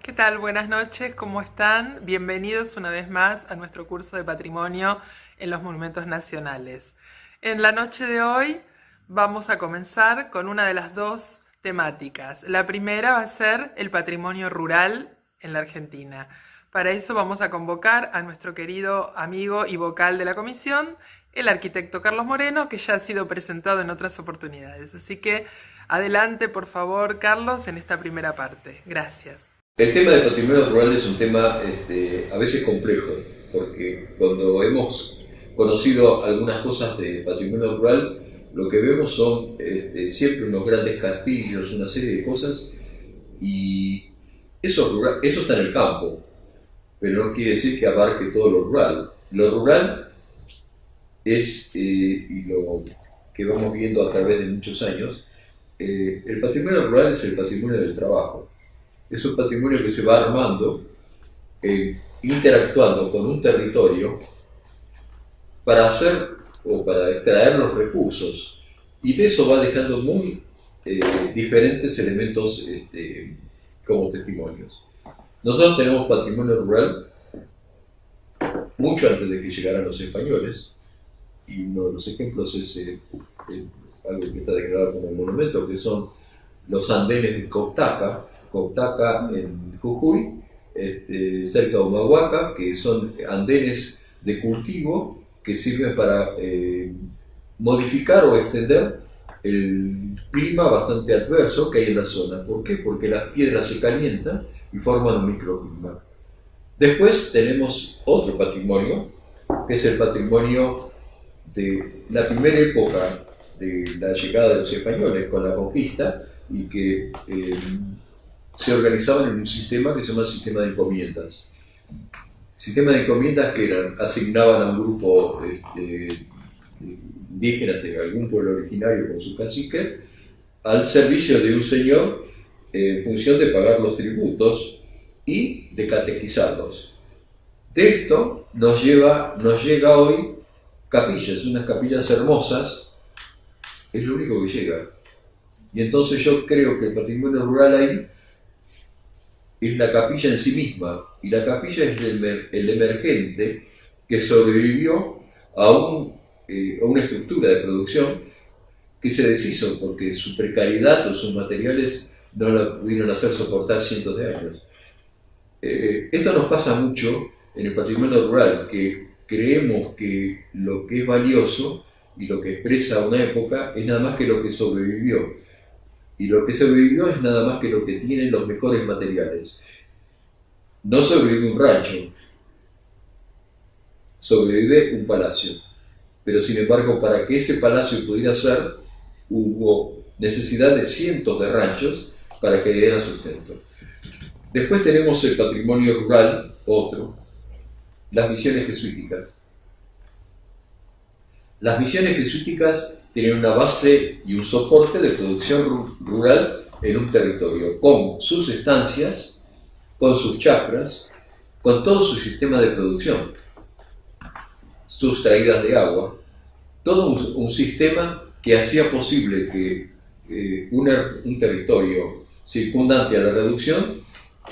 ¿Qué tal? Buenas noches, ¿cómo están? Bienvenidos una vez más a nuestro curso de patrimonio en los monumentos nacionales. En la noche de hoy vamos a comenzar con una de las dos temáticas. La primera va a ser el patrimonio rural en la Argentina. Para eso vamos a convocar a nuestro querido amigo y vocal de la comisión, el arquitecto Carlos Moreno, que ya ha sido presentado en otras oportunidades. Así que adelante, por favor, Carlos, en esta primera parte. Gracias. El tema del patrimonio rural es un tema a veces complejo, porque cuando hemos conocido algunas cosas de patrimonio rural, lo que vemos son siempre unos grandes castillos, una serie de cosas, y eso está en el campo, pero no quiere decir que abarque todo lo rural. Lo rural es, y lo que vamos viendo a través de muchos años, el patrimonio rural es el patrimonio del trabajo. Es un patrimonio que se va armando, interactuando con un territorio para hacer o para extraer los recursos. Y de eso va dejando muy diferentes elementos como testimonios. Nosotros tenemos patrimonio rural mucho antes de que llegaran los españoles, y uno de los ejemplos es algo que está declarado como un monumento, que son los andenes de Coctaca en Jujuy, cerca de Humahuaca, que son andenes de cultivo que sirven para modificar o extender el clima bastante adverso que hay en la zona. ¿Por qué? Porque las piedras se calientan y forman un microclima. Después tenemos otro patrimonio, que es el patrimonio de la primera época de la llegada de los españoles con la conquista, y que se organizaban en un sistema que se llama sistema de encomiendas. Sistema de encomiendas que asignaban a un grupo indígenas de algún pueblo originario con sus caciques al servicio de un señor en función de pagar los tributos y de catequizarlos. De esto nos llega hoy capillas, unas capillas hermosas, es lo único que llega. Y entonces yo creo que el patrimonio rural ahí es la capilla en sí misma, y la capilla es el emergente que sobrevivió a una estructura de producción que se deshizo porque su precariedad o sus materiales no la pudieron hacer soportar cientos de años. Esto nos pasa mucho en el patrimonio rural, que creemos que lo que es valioso y lo que expresa una época es nada más que lo que sobrevivió. Y lo que sobrevivió es nada más que lo que tiene los mejores materiales. No sobrevive un rancho, sobrevive un palacio. Pero sin embargo, para que ese palacio pudiera ser, hubo necesidad de cientos de ranchos para que le dieran sustento. Después tenemos el patrimonio rural, otro, las misiones jesuíticas. Las misiones jesuíticas tienen una base y un soporte de producción rural en un territorio, con sus estancias, con sus chacras, con todo su sistema de producción, sus traídas de agua, todo un sistema que hacía posible que un territorio circundante a la reducción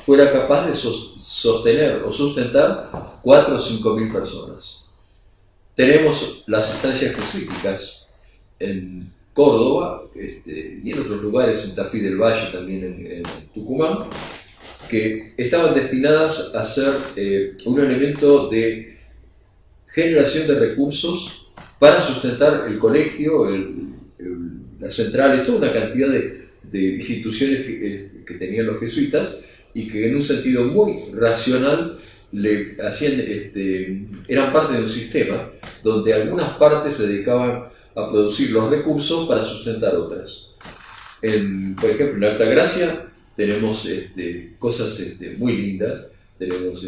fuera capaz de sostener o sustentar 4 o 5 mil personas. Tenemos las estancias jesuíticas en Córdoba y en otros lugares, en Tafí del Valle, también en Tucumán, que estaban destinadas a ser un elemento de generación de recursos para sustentar el colegio, las centrales, toda una cantidad de instituciones que tenían los jesuitas, y que en un sentido muy racional le hacían, eran parte de un sistema donde algunas partes se dedicaban a producir los recursos para sustentar otras. Por ejemplo, en Altagracia tenemos cosas muy lindas. Tenemos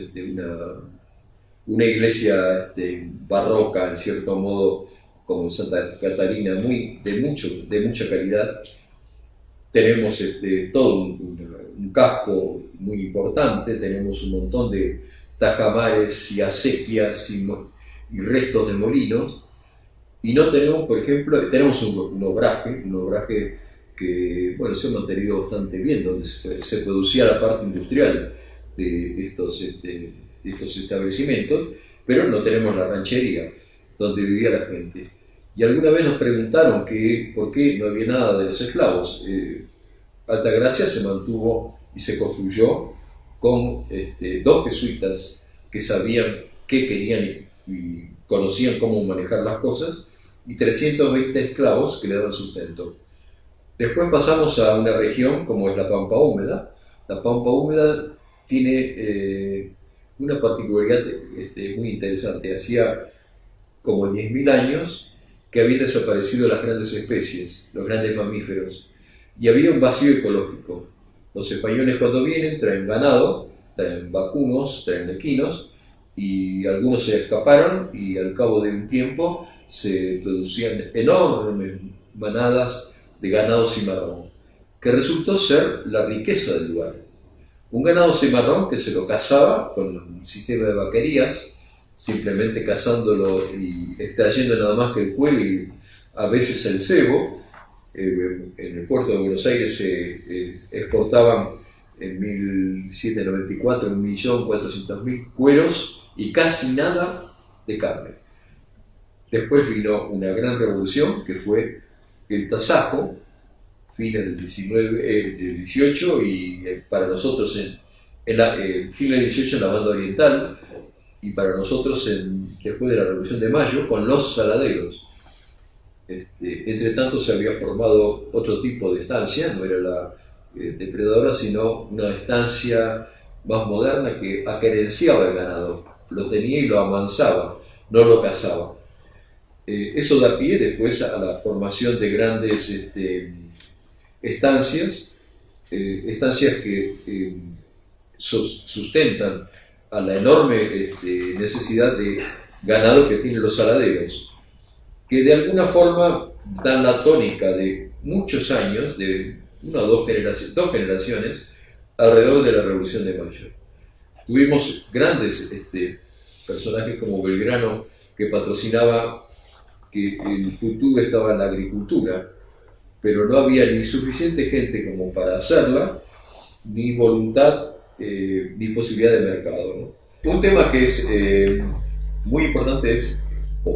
una iglesia barroca, en cierto modo, como Santa Catalina, de mucha calidad. Tenemos todo un casco muy importante, tenemos un montón de tajamares y acequias y restos de molinos, y no tenemos, por ejemplo, tenemos un obraje que se ha mantenido bastante bien, donde se producía la parte industrial de estos establecimientos, pero no tenemos la ranchería donde vivía la gente. Y alguna vez nos preguntaron por qué no había nada de los esclavos. Altagracia se mantuvo y se construyó con dos jesuitas que sabían qué querían y conocían cómo manejar las cosas, y 320 esclavos que le daban sustento. Después pasamos a una región como es la Pampa Húmeda. La Pampa Húmeda tiene una particularidad muy interesante. Hacía como 10.000 años que habían desaparecido las grandes especies, los grandes mamíferos, y había un vacío ecológico. Los españoles cuando vienen traen ganado, traen vacunos, traen equinos, y algunos se escaparon y al cabo de un tiempo se producían enormes manadas de ganado cimarrón, que resultó ser la riqueza del lugar. Un ganado cimarrón que se lo cazaba con un sistema de vaquerías, simplemente cazándolo y extrayendo nada más que el cuero y a veces el cebo. En el puerto de Buenos Aires se exportaban en 1794 1.400.000 cueros y casi nada de carne. Después vino una gran revolución que fue el tasajo, fines del 18 y para nosotros fines del 18 en la banda oriental, y para nosotros después de la Revolución de Mayo con los saladeros. Entre tanto se había formado otro tipo de estancia, no era la depredadora, sino una estancia más moderna que acerenciaba el ganado, lo tenía y lo amansaba, no lo cazaba. Eso da pie después a la formación de grandes estancias que sustentan a la enorme necesidad de ganado que tienen los saladeros, que de alguna forma dan la tónica de muchos años, de una o dos generaciones, alrededor de la Revolución de Mayo. Tuvimos grandes personajes como Belgrano, que patrocinaba que el futuro estaba en la agricultura, pero no había ni suficiente gente como para hacerla, ni voluntad, ni posibilidad de mercado, ¿no? Un tema que es muy importante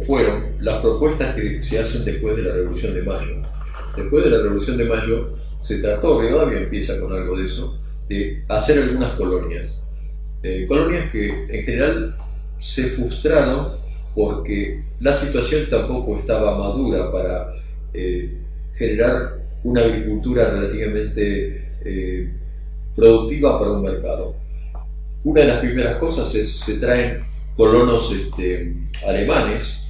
fueron las propuestas que se hacen después de la Revolución de Mayo. Después de la Revolución de Mayo se trató, Rivadavia empieza con algo de eso, de hacer algunas colonias. Colonias que en general se frustraron porque la situación tampoco estaba madura para generar una agricultura relativamente productiva para un mercado. Una de las primeras cosas se traen colonos alemanes,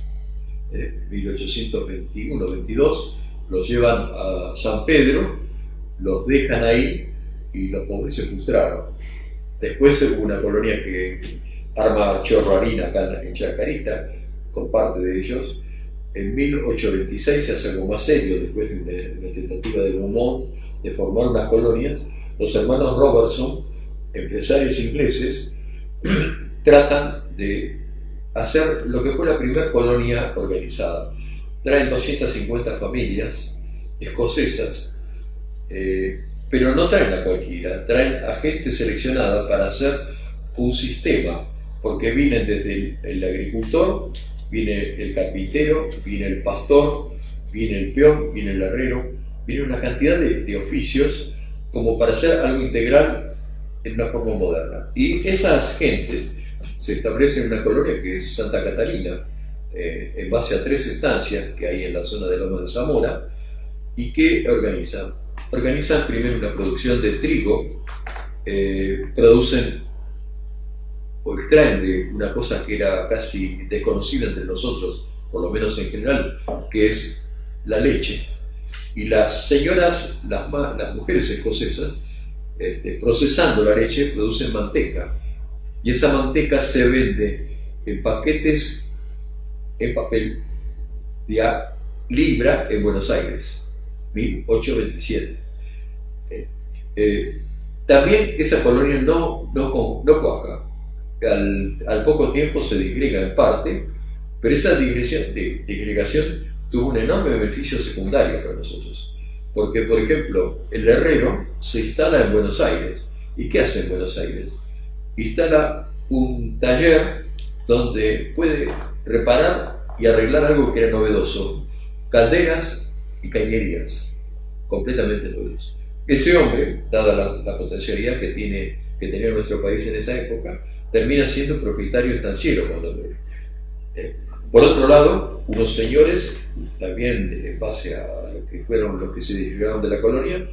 1821-22, los llevan a San Pedro, los dejan ahí y los pobres se frustraron. Después hubo una colonia que arma chorro harina acá en Chacarita, con parte de ellos. En 1826 se hace algo más serio, después de una tentativa de Beaumont de formar unas colonias. Los hermanos Robertson, empresarios ingleses, tratan de hacer lo que fue la primera colonia organizada. Traen 250 familias escocesas, pero no traen a cualquiera, traen a gente seleccionada para hacer un sistema, porque vienen desde el agricultor, viene el carpintero, viene el pastor, viene el peón, viene el herrero, viene una cantidad de oficios como para hacer algo integral en una forma moderna. Y esas gentes se establece en una colonia que es Santa Catalina, en base a 3 estancias que hay en la zona de Lomas de Zamora, y que organizan primero una producción de trigo, producen o extraen de una cosa que era casi desconocida entre nosotros, por lo menos en general, que es la leche. Y las señoras, las mujeres escocesas, procesando la leche, producen manteca. Y esa manteca se vende en paquetes en papel de a libra en Buenos Aires, 1827. También esa colonia no cuaja. Al poco tiempo se disgrega en parte, pero esa disgregación tuvo un enorme beneficio secundario para nosotros. Porque, por ejemplo, el herrero se instala en Buenos Aires. ¿Y qué hace en Buenos Aires? instala un taller donde puede reparar y arreglar algo que era novedoso, calderas y cañerías, completamente novedoso. Ese hombre, dada la potencialidad que tenía nuestro país en esa época, termina siendo propietario estanciero cuando muere. Por otro lado, unos señores, también en base a lo que fueron los que se llegaron de la colonia,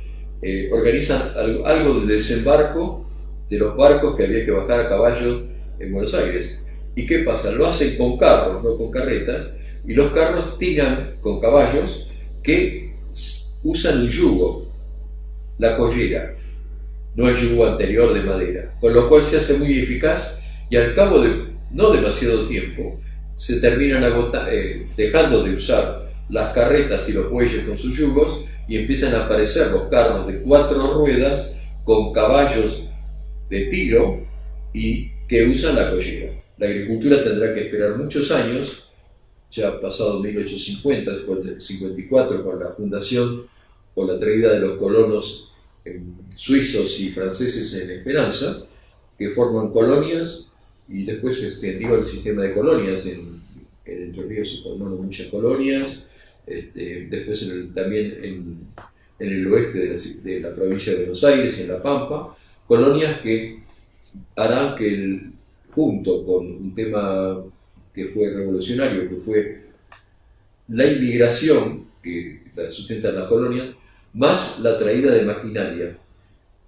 organizan algo de desembarco de los barcos que había que bajar a caballo en Buenos Aires. ¿Y qué pasa? Lo hacen con carros, no con carretas, y los carros tiran con caballos que usan el yugo, la collera, no el yugo anterior de madera, con lo cual se hace muy eficaz y al cabo de no demasiado tiempo se terminan dejando de usar las carretas y los bueyes con sus yugos y empiezan a aparecer los carros de 4 ruedas con caballos de tiro y que usan la collera. La agricultura tendrá que esperar muchos años, ya pasado 1850, 54, con la fundación o la traída de los colonos suizos y franceses en Esperanza, que forman colonias y después se extendió el sistema de colonias. En Entre Ríos se formaron muchas colonias, después también en el oeste de la provincia de Buenos Aires y en La Pampa, colonias que harán que junto con un tema que fue revolucionario, que fue la inmigración que la sustentan las colonias, más la traída de maquinaria,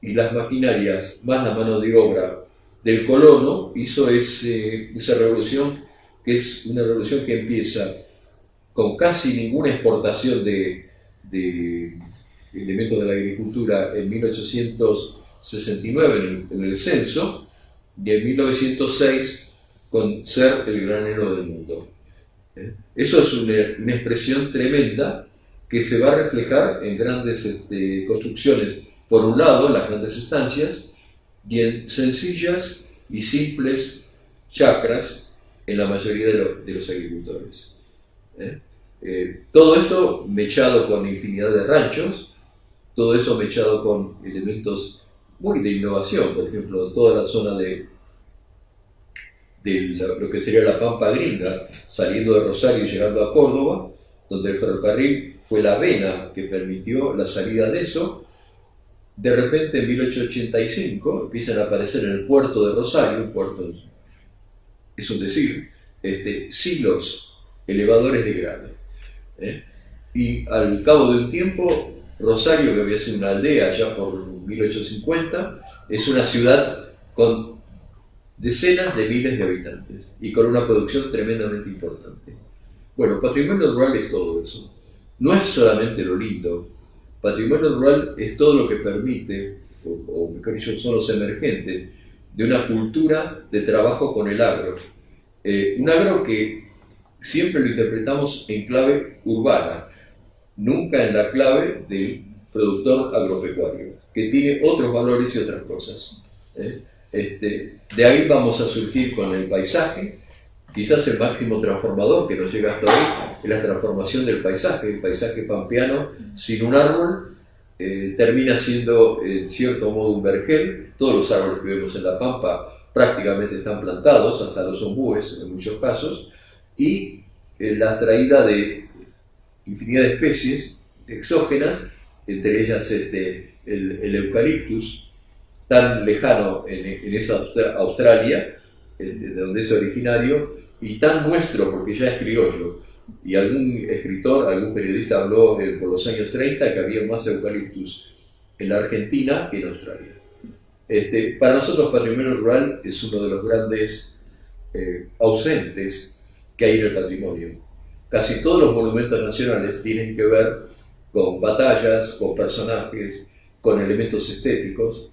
y las maquinarias más la mano de obra del colono hizo esa revolución, que es una revolución que empieza con casi ninguna exportación de elementos de la agricultura en 1869 en el censo, y en 1906 con ser el granero del mundo. Eso es una expresión tremenda que se va a reflejar en grandes construcciones, por un lado en las grandes estancias, y en sencillas y simples chacras en la mayoría de los agricultores. Todo esto mechado con infinidad de ranchos, todo eso mechado con elementos muy de innovación, por ejemplo, toda la zona de lo que sería la Pampa Gringa, saliendo de Rosario y llegando a Córdoba, donde el ferrocarril fue la vena que permitió la salida de eso. De repente en 1885 empiezan a aparecer en el puerto de Rosario, un puerto, es un decir, silos, elevadores de grano. Y al cabo de un tiempo, Rosario, que había sido una aldea ya por 1850, es una ciudad con decenas de miles de habitantes y con una producción tremendamente importante. Bueno, patrimonio rural es todo eso. No es solamente lo lindo. Patrimonio rural es todo lo que permite, o mejor dicho, son los emergentes de una cultura de trabajo con el agro. Un agro que siempre lo interpretamos en clave urbana, nunca en la clave del productor agropecuario, que tiene otros valores y otras cosas. De ahí vamos a surgir con el paisaje. Quizás el máximo transformador que nos llega hasta hoy es la transformación del paisaje. El paisaje pampeano sin un árbol termina siendo en cierto modo un vergel. Todos los árboles que vemos en la Pampa prácticamente están plantados, hasta los ombúes en muchos casos, y la traída de infinidad de especies exógenas, entre ellas el eucaliptus, tan lejano en esa Australia, de donde es originario, y tan nuestro porque ya es criollo. Y algún escritor, algún periodista habló por los años 30 que había más eucaliptus en la Argentina que en Australia. Para nosotros patrimonio rural es uno de los grandes ausentes que hay en el patrimonio. Casi todos los monumentos nacionales tienen que ver con batallas, con personajes, con elementos estéticos,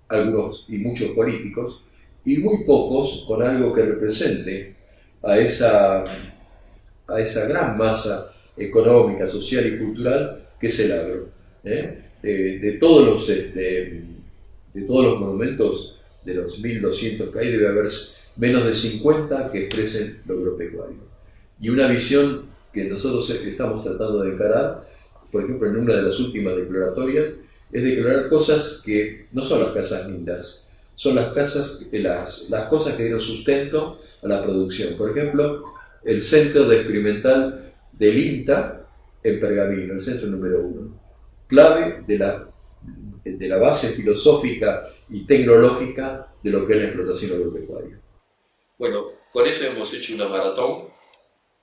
algunos y muchos políticos, y muy pocos con algo que represente a esa gran masa económica, social y cultural que es el agro. De todos los monumentos, de los 1200 que hay, debe haber menos de 50 que expresen lo agropecuario. Y una visión que nosotros estamos tratando de encarar, por ejemplo, en una de las últimas declaratorias, es declarar cosas que no son las casas lindas, son las cosas que dieron sustento a la producción. Por ejemplo, el centro experimental del INTA en Pergamino, el centro número 1, clave de la base filosófica y tecnológica de lo que es la explotación agropecuaria. Bueno, con eso hemos hecho una maratón.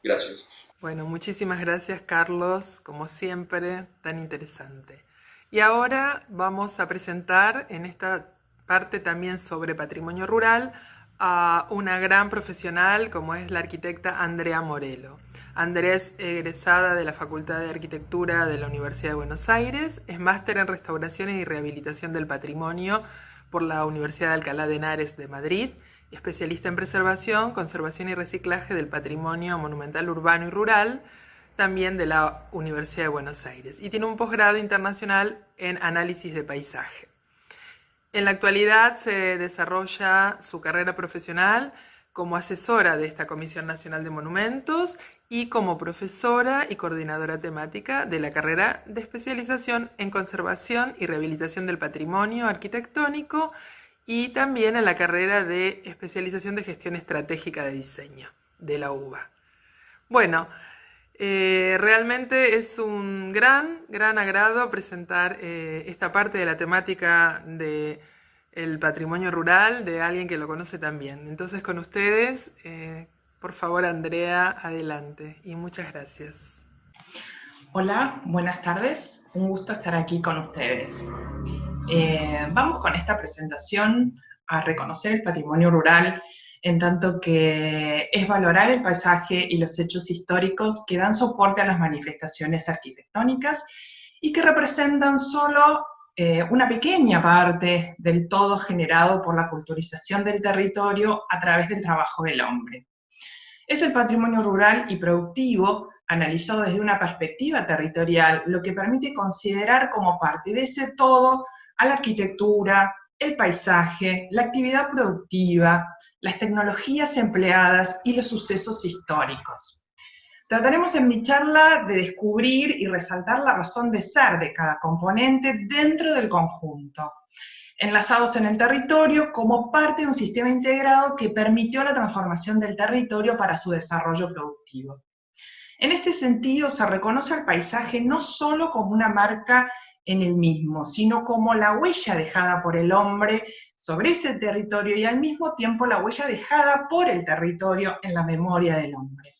Gracias. Bueno, muchísimas gracias, Carlos, como siempre, tan interesante. Y ahora vamos a presentar en esta parte también sobre patrimonio rural a una gran profesional como es la arquitecta Andrea Morelo. Andrea es egresada de la Facultad de Arquitectura de la Universidad de Buenos Aires, es máster en Restauración y Rehabilitación del Patrimonio por la Universidad de Alcalá de Henares de Madrid, especialista en preservación, conservación y reciclaje del patrimonio monumental urbano y rural, también de la Universidad de Buenos Aires, y tiene un posgrado internacional en análisis de paisaje. En la actualidad se desarrolla su carrera profesional como asesora de esta Comisión Nacional de Monumentos y como profesora y coordinadora temática de la carrera de especialización en conservación y rehabilitación del patrimonio arquitectónico y también en la carrera de especialización de gestión estratégica de diseño de la UBA. Bueno, realmente es un gran agrado presentar esta parte de la temática del patrimonio rural de alguien que lo conoce tan bien. Entonces, con ustedes, por favor, Andrea, adelante y muchas gracias. Hola, buenas tardes. Un gusto estar aquí con ustedes. Vamos con esta presentación a reconocer el patrimonio rural en tanto que es valorar el paisaje y los hechos históricos que dan soporte a las manifestaciones arquitectónicas y que representan solo una pequeña parte del todo generado por la culturización del territorio a través del trabajo del hombre. Es el patrimonio rural y productivo, analizado desde una perspectiva territorial, lo que permite considerar como parte de ese todo a la arquitectura, el paisaje, la actividad productiva, las tecnologías empleadas y los sucesos históricos. Trataremos en mi charla de descubrir y resaltar la razón de ser de cada componente dentro del conjunto, enlazados en el territorio como parte de un sistema integrado que permitió la transformación del territorio para su desarrollo productivo. En este sentido, se reconoce al paisaje no solo como una marca en el mismo, sino como la huella dejada por el hombre sobre ese territorio y al mismo tiempo la huella dejada por el territorio en la memoria del hombre.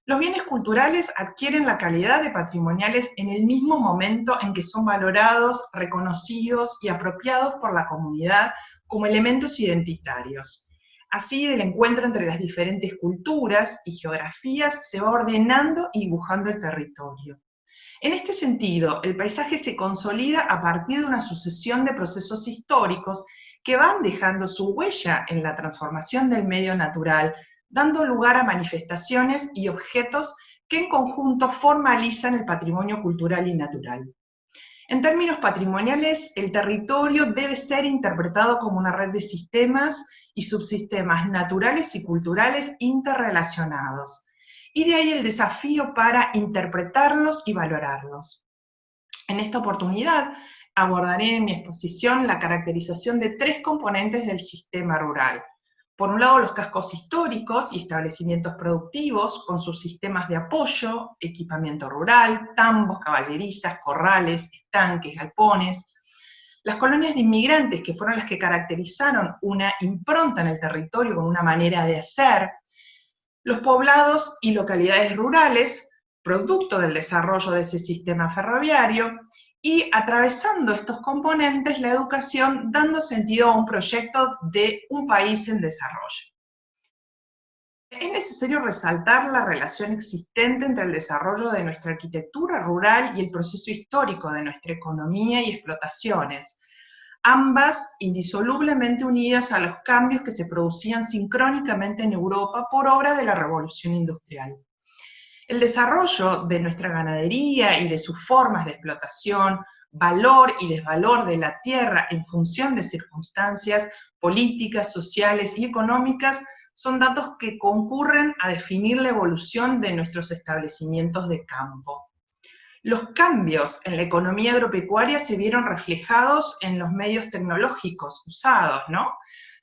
Los bienes culturales adquieren la calidad de patrimoniales en el mismo momento en que son valorados, reconocidos y apropiados por la comunidad como elementos identitarios. Así, del encuentro entre las diferentes culturas y geografías se va ordenando y dibujando el territorio. En este sentido, el paisaje se consolida a partir de una sucesión de procesos históricos que van dejando su huella en la transformación del medio natural, dando lugar a manifestaciones y objetos que en conjunto formalizan el patrimonio cultural y natural. En términos patrimoniales, el territorio debe ser interpretado como una red de sistemas y subsistemas naturales y culturales interrelacionados, y de ahí el desafío para interpretarlos y valorarlos. En esta oportunidad abordaré en mi exposición la caracterización de tres componentes del sistema rural. Por un lado, los cascos históricos y establecimientos productivos con sus sistemas de apoyo, equipamiento rural, tambos, caballerizas, corrales, estanques, galpones. Las colonias de inmigrantes, que fueron las que caracterizaron una impronta en el territorio con una manera de hacer. Los poblados y localidades rurales, producto del desarrollo de ese sistema ferroviario, y atravesando estos componentes, la educación dando sentido a un proyecto de un país en desarrollo. Es necesario resaltar la relación existente entre el desarrollo de nuestra arquitectura rural y el proceso histórico de nuestra economía y explotaciones, ambas indisolublemente unidas a los cambios que se producían sincrónicamente en Europa por obra de la Revolución Industrial. El desarrollo de nuestra ganadería y de sus formas de explotación, valor y desvalor de la tierra en función de circunstancias políticas, sociales y económicas son datos que concurren a definir la evolución de nuestros establecimientos de campo. Los cambios en la economía agropecuaria se vieron reflejados en los medios tecnológicos usados, ¿no?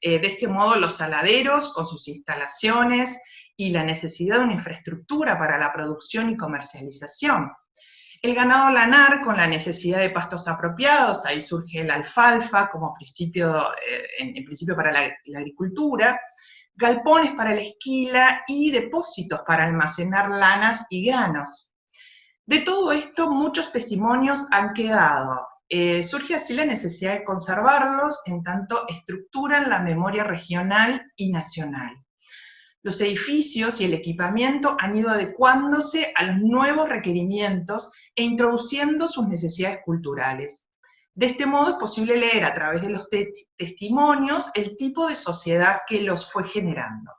De este modo, los saladeros, con sus instalaciones y la necesidad de una infraestructura para la producción y comercialización. El ganado lanar, con la necesidad de pastos apropiados, ahí surge la alfalfa como principio, en principio para la agricultura, galpones para la esquila y depósitos para almacenar lanas y granos. De todo esto, muchos testimonios han quedado. Surge así la necesidad de conservarlos, en tanto estructuran la memoria regional y nacional. Los edificios y el equipamiento han ido adecuándose a los nuevos requerimientos e introduciendo sus necesidades culturales. De este modo es posible leer a través de los testimonios el tipo de sociedad que los fue generando.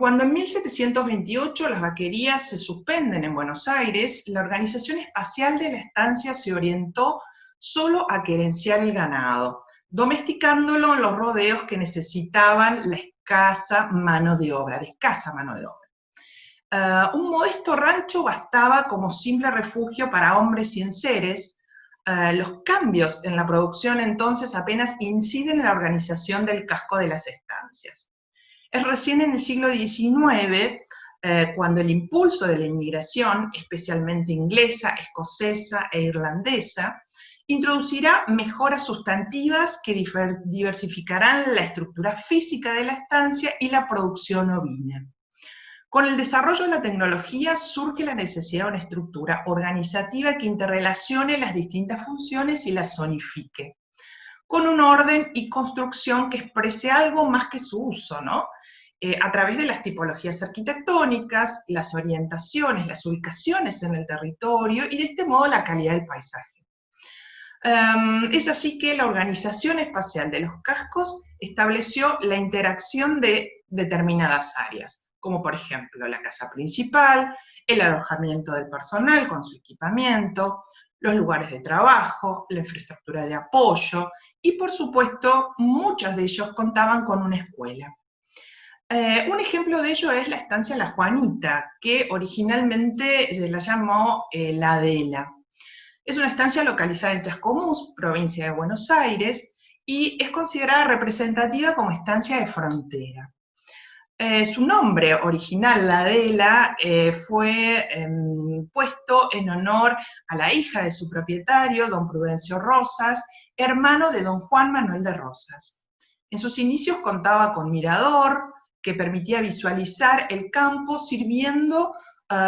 Cuando en 1728 las vaquerías se suspenden en Buenos Aires, la organización espacial de la estancia se orientó solo a querenciar el ganado, domesticándolo en los rodeos que necesitaban la escasa mano de obra, de escasa mano de obra. Un modesto rancho bastaba como simple refugio para hombres y enseres. Los cambios en la producción entonces apenas inciden en la organización del casco de las estancias. Es recién en el siglo XIX cuando el impulso de la inmigración, especialmente inglesa, escocesa e irlandesa, introducirá mejoras sustantivas que diversificarán la estructura física de la estancia y la producción ovina. Con el desarrollo de la tecnología surge la necesidad de una estructura organizativa que interrelacione las distintas funciones y las zonifique, con un orden y construcción que exprese algo más que su uso, ¿no? A través de las tipologías arquitectónicas, las orientaciones, las ubicaciones en el territorio y de este modo la calidad del paisaje. Es así que la Organización Espacial de los Cascos estableció la interacción de determinadas áreas, como por ejemplo la casa principal, el alojamiento del personal con su equipamiento, los lugares de trabajo, la infraestructura de apoyo y por supuesto muchos de ellos contaban con una escuela. Un ejemplo de ello es la estancia La Juanita, que originalmente se la llamó La Adela. Es una estancia localizada en Chascomús, provincia de Buenos Aires, y es considerada representativa como estancia de frontera. Su nombre original, La Adela, fue puesto en honor a la hija de su propietario, don Prudencio Rosas, hermano de don Juan Manuel de Rosas. En sus inicios contaba con mirador, que permitía visualizar el campo, sirviendo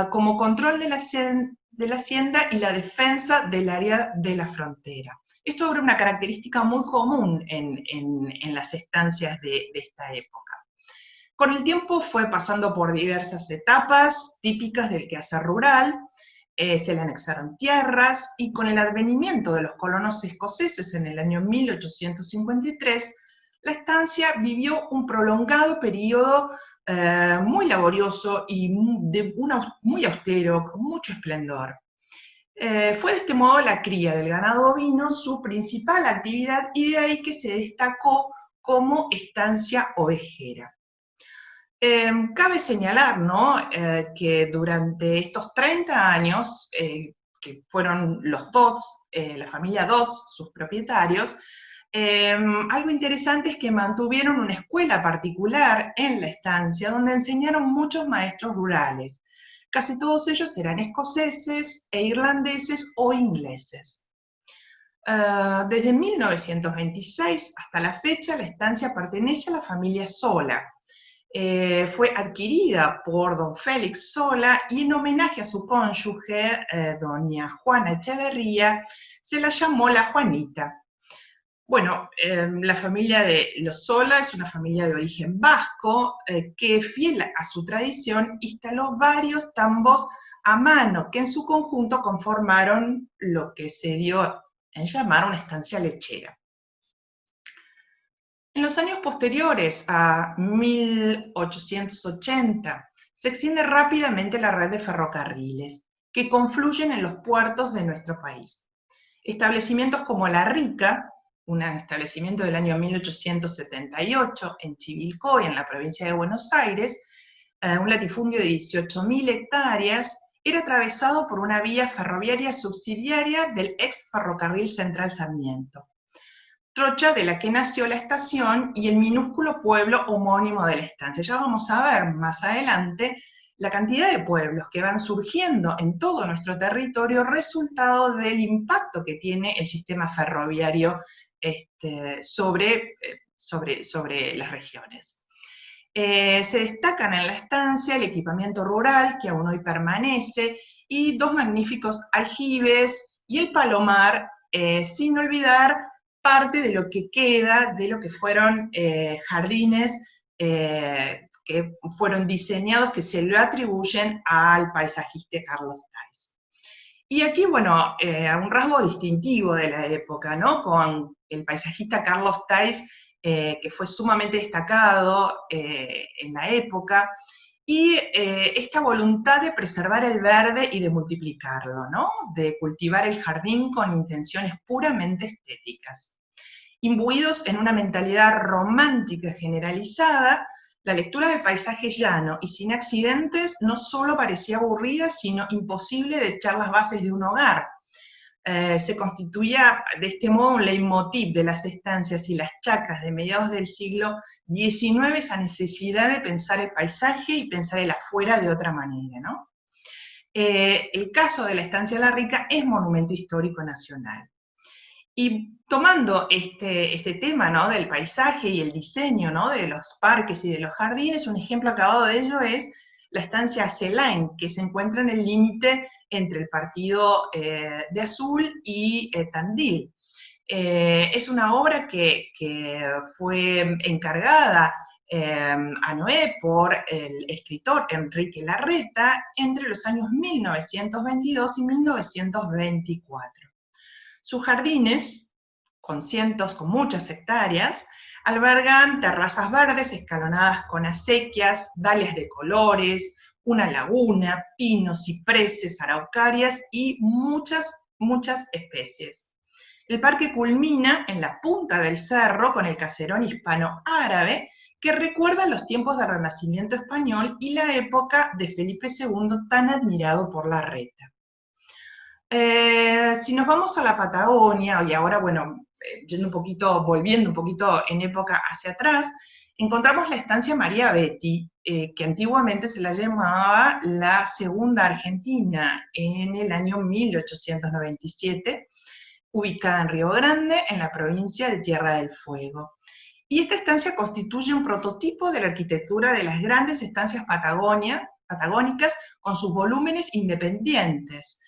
como control de la hacienda y la defensa del área de la frontera. Esto era una característica muy común en las estancias de esta época. Con el tiempo fue pasando por diversas etapas típicas del quehacer rural, se le anexaron tierras, y con el advenimiento de los colonos escoceses en el año 1853, la estancia vivió un prolongado periodo muy laborioso y muy austero, con mucho esplendor. Fue de este modo la cría del ganado ovino su principal actividad, y de ahí que se destacó como estancia ovejera. Cabe señalar, ¿no?, que durante estos 30 años, que fueron los Dodds, la familia Dodds, sus propietarios, algo interesante es que mantuvieron una escuela particular en la estancia donde enseñaron muchos maestros rurales. Casi todos ellos eran escoceses e irlandeses o ingleses. Desde 1926 hasta la fecha, la estancia pertenece a la familia Sola. Fue adquirida por don Félix Sola y en homenaje a su cónyuge, doña Juana Echeverría, se la llamó La Juanita. Bueno, la familia de los Sola es una familia de origen vasco que, fiel a su tradición, instaló varios tambos a mano que en su conjunto conformaron lo que se dio en llamar una estancia lechera. En los años posteriores a 1880 se extiende rápidamente la red de ferrocarriles que confluyen en los puertos de nuestro país. Establecimientos como La Rica, un establecimiento del año 1878 en Chivilcoy, en la provincia de Buenos Aires, un latifundio de 18.000 hectáreas, era atravesado por una vía ferroviaria subsidiaria del ex ferrocarril Central Sarmiento, trocha de la que nació la estación y el minúsculo pueblo homónimo de la estancia. Ya vamos a ver más adelante la cantidad de pueblos que van surgiendo en todo nuestro territorio, resultado del impacto que tiene el sistema ferroviario sobre las regiones. Se destacan en la estancia el equipamiento rural, que aún hoy permanece, y dos magníficos aljibes y el palomar, sin olvidar parte de lo que queda de lo que fueron jardines que fueron diseñados, que se lo atribuyen al paisajista Carlos Thais. Y aquí, bueno, un rasgo distintivo de la época, ¿no? Con el paisajista Carlos Thais, que fue sumamente destacado en la época, y esta voluntad de preservar el verde y de multiplicarlo, ¿no? De cultivar el jardín con intenciones puramente estéticas. Imbuidos en una mentalidad romántica generalizada, la lectura del paisaje llano y sin accidentes no solo parecía aburrida, sino imposible de echar las bases de un hogar. Se constituía de este modo un leitmotiv de las estancias y las chacras de mediados del siglo XIX, esa necesidad de pensar el paisaje y pensar el afuera de otra manera, ¿no? El caso de la estancia La Rica es monumento histórico nacional. Y tomando este tema, ¿no?, del paisaje y el diseño, ¿no?, de los parques y de los jardines, un ejemplo acabado de ello es la estancia Celain, que se encuentra en el límite entre el partido de Azul y Tandil. Es una obra que fue encargada a Noé por el escritor Enrique Larreta entre los años 1922 y 1924. Sus jardines, con muchas hectáreas, albergan terrazas verdes escalonadas con acequias, dalias de colores, una laguna, pinos, cipreses, araucarias y muchas especies. El parque culmina en la punta del cerro con el caserón hispano-árabe que recuerda los tiempos del Renacimiento español y la época de Felipe II tan admirado por Larreta. Si nos vamos a la Patagonia, y ahora, bueno, volviendo un poquito en época hacia atrás, encontramos la estancia María Betty, que antiguamente se la llamaba la Segunda Argentina, en el año 1897, ubicada en Río Grande, en la provincia de Tierra del Fuego. Y esta estancia constituye un prototipo de la arquitectura de las grandes estancias patagónicas con sus volúmenes independientes,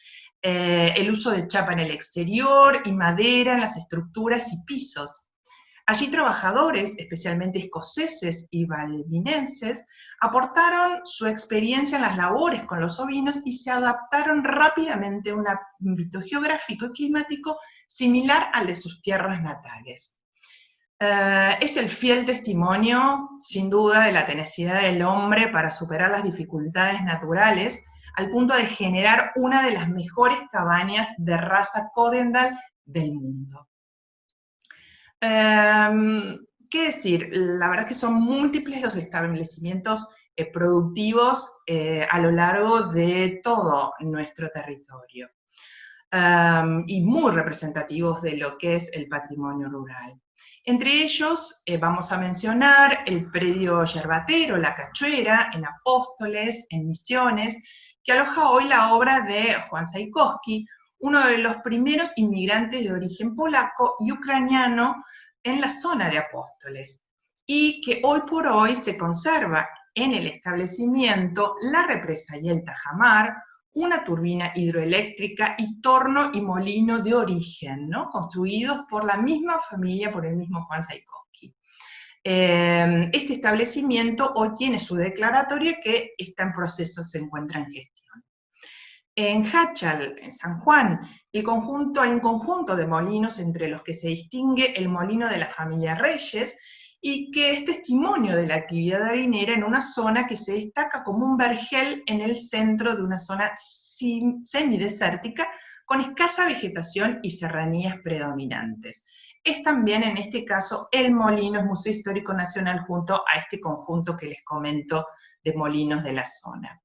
el uso de chapa en el exterior y madera en las estructuras y pisos. Allí trabajadores, especialmente escoceses y valvinenses, aportaron su experiencia en las labores con los ovinos y se adaptaron rápidamente a un ámbito geográfico y climático similar al de sus tierras natales. Es el fiel testimonio, sin duda, de la tenacidad del hombre para superar las dificultades naturales, al punto de generar una de las mejores cabañas de raza Codendal del mundo. ¿Qué decir? La verdad es que son múltiples los establecimientos productivos a lo largo de todo nuestro territorio, y muy representativos de lo que es el patrimonio rural. Entre ellos vamos a mencionar el predio yerbatero, La Cachuera, en Apóstoles, en Misiones, que aloja hoy la obra de Juan Saikowski, uno de los primeros inmigrantes de origen polaco y ucraniano en la zona de Apóstoles, y que hoy por hoy se conserva en el establecimiento la represa y el tajamar, una turbina hidroeléctrica y torno y molino de origen, ¿no?, construidos por la misma familia, por el mismo Juan Saikowski. Este establecimiento hoy tiene su declaratoria que está en proceso, se encuentra en gestión. En Hachal, en San Juan, hay un conjunto de molinos entre los que se distingue el molino de la familia Reyes, y que es testimonio de la actividad harinera en una zona que se destaca como un vergel en el centro de una zona semidesértica con escasa vegetación y serranías predominantes. Es también, en este caso, el molino, es Museo Histórico Nacional junto a este conjunto que les comento de molinos de la zona.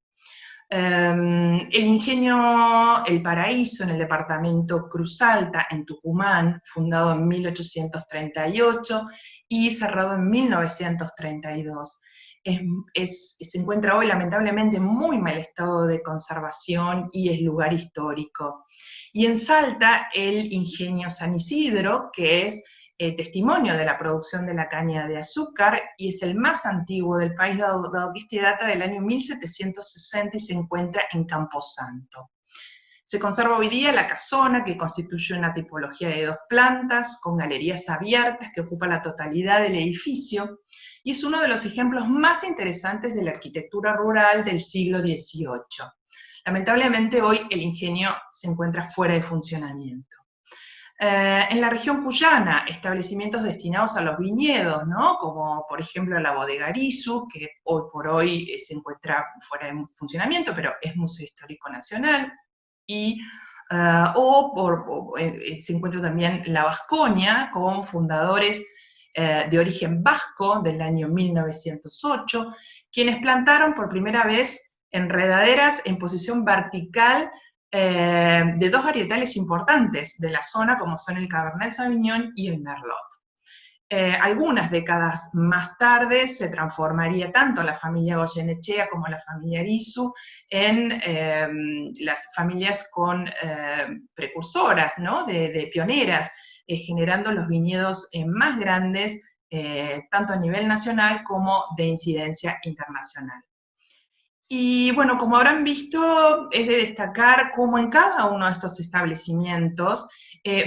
El ingenio El Paraíso, en el departamento Cruz Alta, en Tucumán, fundado en 1838 y cerrado en 1932. Se encuentra hoy lamentablemente en muy mal estado de conservación y es lugar histórico. Y en Salta, el ingenio San Isidro, que es testimonio de la producción de la caña de azúcar y es el más antiguo del país, dado que este data del año 1760 y se encuentra en Camposanto. Se conserva hoy día la casona, que constituye una tipología de 2 plantas, con galerías abiertas que ocupa la totalidad del edificio, y es uno de los ejemplos más interesantes de la arquitectura rural del siglo XVIII. Lamentablemente hoy el ingenio se encuentra fuera de funcionamiento. En la región cuyana, establecimientos destinados a los viñedos, ¿no? Como por ejemplo la bodega Arisu, que hoy por hoy se encuentra fuera de funcionamiento, pero es Museo Histórico Nacional, y se encuentra también la Vasconia, con fundadores de origen vasco del año 1908, quienes plantaron por primera vez enredaderas en posición vertical de 2 varietales importantes de la zona, como son el Cabernet Sauvignon y el Merlot. Algunas décadas más tarde se transformaría tanto la familia Goyenechea como la familia Arisu en las familias con precursoras, ¿no? de pioneras, generando los viñedos más grandes, tanto a nivel nacional como de incidencia internacional. Y bueno, como habrán visto, es de destacar cómo en cada uno de estos establecimientos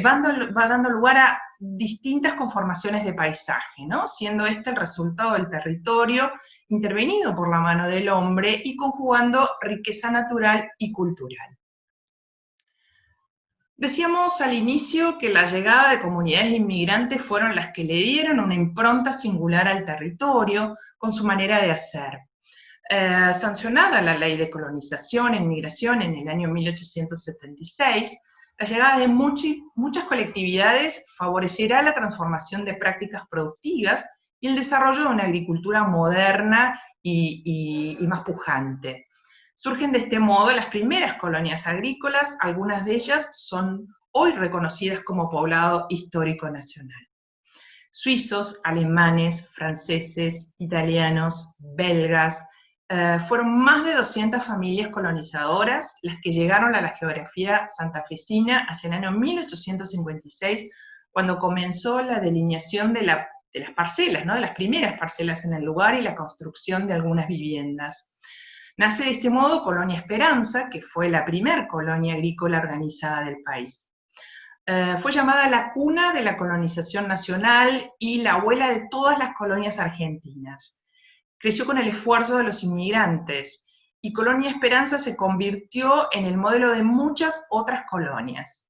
va dando lugar a distintas conformaciones de paisaje, ¿no? Siendo este el resultado del territorio intervenido por la mano del hombre y conjugando riqueza natural y cultural. Decíamos al inicio que la llegada de comunidades inmigrantes fueron las que le dieron una impronta singular al territorio con su manera de hacer. Sancionada la ley de colonización e inmigración en el año 1876, la llegada de muchas colectividades favorecerá la transformación de prácticas productivas y el desarrollo de una agricultura moderna y más pujante. Surgen de este modo las primeras colonias agrícolas, algunas de ellas son hoy reconocidas como poblado histórico nacional. Suizos, alemanes, franceses, italianos, belgas, fueron más de 200 familias colonizadoras las que llegaron a la geografía santafesina hacia el año 1856, cuando comenzó la delineación de las parcelas, ¿no? de las primeras parcelas en el lugar y la construcción de algunas viviendas. Nace de este modo Colonia Esperanza, que fue la primer colonia agrícola organizada del país. Fue llamada la cuna de la colonización nacional y la abuela de todas las colonias argentinas. Creció con el esfuerzo de los inmigrantes, y Colonia Esperanza se convirtió en el modelo de muchas otras colonias.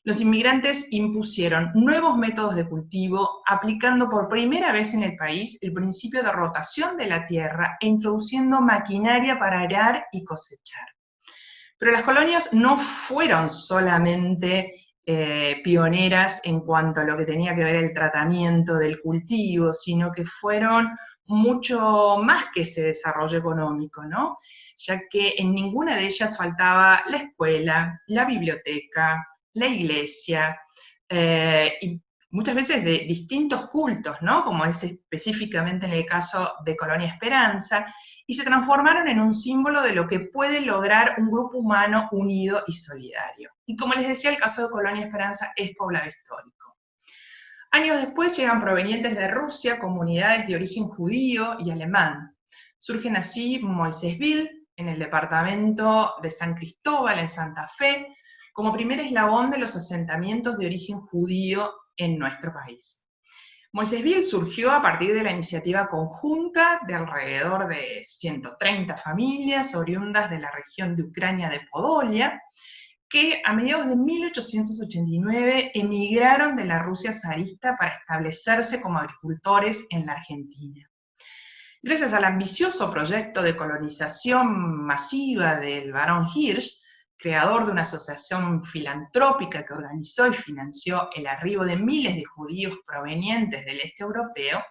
Los inmigrantes impusieron nuevos métodos de cultivo, aplicando por primera vez en el país el principio de rotación de la tierra e introduciendo maquinaria para arar y cosechar. Pero las colonias no fueron solamente pioneras en cuanto a lo que tenía que ver el tratamiento del cultivo, sino que fueron mucho más que ese desarrollo económico, ¿no? Ya que en ninguna de ellas faltaba la escuela, la biblioteca, la iglesia, y muchas veces de distintos cultos, ¿no? Como es específicamente en el caso de Colonia Esperanza, y se transformaron en un símbolo de lo que puede lograr un grupo humano unido y solidario. Y como les decía, el caso de Colonia Esperanza es poblado histórico. Años después llegan provenientes de Rusia comunidades de origen judío y alemán. Surgen así Moisésville, en el departamento de San Cristóbal, en Santa Fe, como primer eslabón de los asentamientos de origen judío en nuestro país. Moisésville surgió a partir de la iniciativa conjunta de alrededor de 130 familias oriundas de la región de Ucrania de Podolia, que a mediados de 1889 emigraron de la Rusia zarista para establecerse como agricultores en la Argentina. Gracias al ambicioso proyecto de colonización masiva del barón Hirsch, creador de una asociación filantrópica que organizó y financió el arribo de miles de judíos provenientes del este europeo,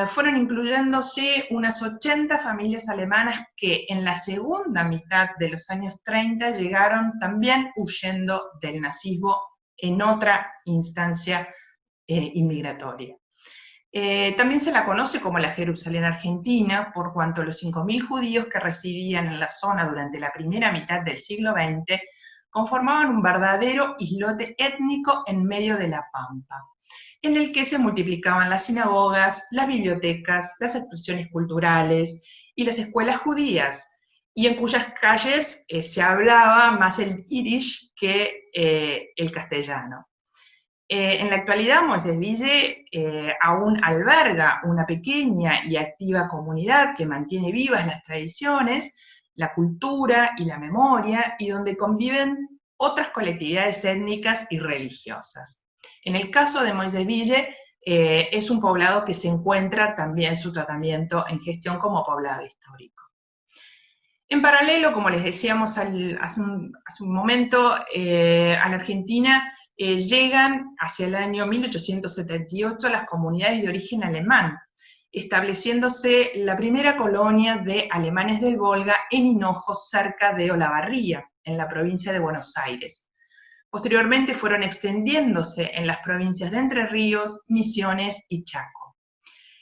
fueron incluyéndose unas 80 familias alemanas que en la segunda mitad de los años 30 llegaron también huyendo del nazismo en otra instancia inmigratoria. También se la conoce como la Jerusalén argentina, por cuanto los 5.000 judíos que residían en la zona durante la primera mitad del siglo XX conformaban un verdadero islote étnico en medio de la Pampa, en el que se multiplicaban las sinagogas, las bibliotecas, las expresiones culturales y las escuelas judías, y en cuyas calles se hablaba más el yiddish que el castellano. En la actualidad, Moisés-Ville aún alberga una pequeña y activa comunidad que mantiene vivas las tradiciones, la cultura y la memoria, y donde conviven otras colectividades étnicas y religiosas. En el caso de Moisés-Ville, es un poblado que se encuentra también su tratamiento en gestión como poblado histórico. En paralelo, como les decíamos hace un momento, a la Argentina llegan hacia el año 1878 las comunidades de origen alemán, estableciéndose la primera colonia de alemanes del Volga en Hinojos, cerca de Olavarría, en la provincia de Buenos Aires. Posteriormente fueron extendiéndose en las provincias de Entre Ríos, Misiones y Chaco.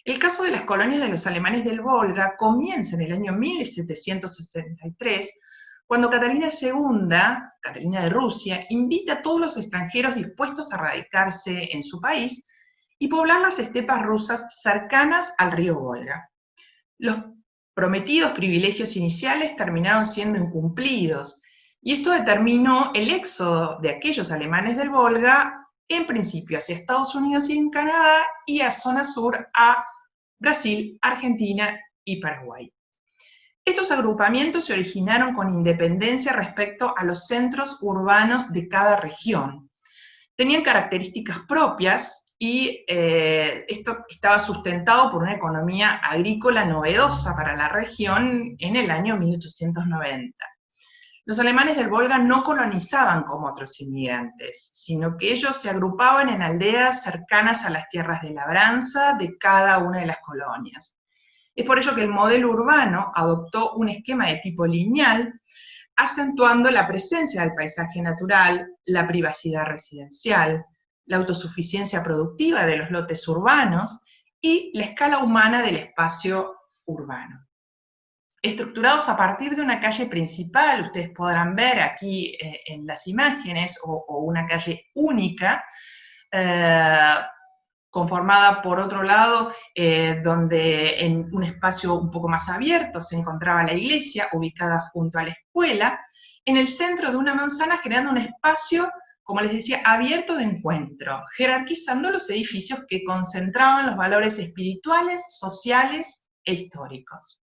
El caso de las colonias de los alemanes del Volga comienza en el año 1763, cuando Catalina II, Catalina de Rusia, invita a todos los extranjeros dispuestos a radicarse en su país y poblar las estepas rusas cercanas al río Volga. Los prometidos privilegios iniciales terminaron siendo incumplidos, y esto determinó el éxodo de aquellos alemanes del Volga, en principio hacia Estados Unidos y en Canadá, y a zona sur a Brasil, Argentina y Paraguay. Estos agrupamientos se originaron con independencia respecto a los centros urbanos de cada región. Tenían características propias y esto estaba sustentado por una economía agrícola novedosa para la región en el año 1890. Los alemanes del Volga no colonizaban como otros inmigrantes, sino que ellos se agrupaban en aldeas cercanas a las tierras de labranza de cada una de las colonias. Es por ello que el modelo urbano adoptó un esquema de tipo lineal, acentuando la presencia del paisaje natural, la privacidad residencial, la autosuficiencia productiva de los lotes urbanos y la escala humana del espacio urbano. Estructurados a partir de una calle principal, ustedes podrán ver aquí en las imágenes, o una calle única, conformada por otro lado, donde en un espacio un poco más abierto se encontraba la iglesia, ubicada junto a la escuela, en el centro de una manzana, creando un espacio, como les decía, abierto de encuentro, jerarquizando los edificios que concentraban los valores espirituales, sociales e históricos.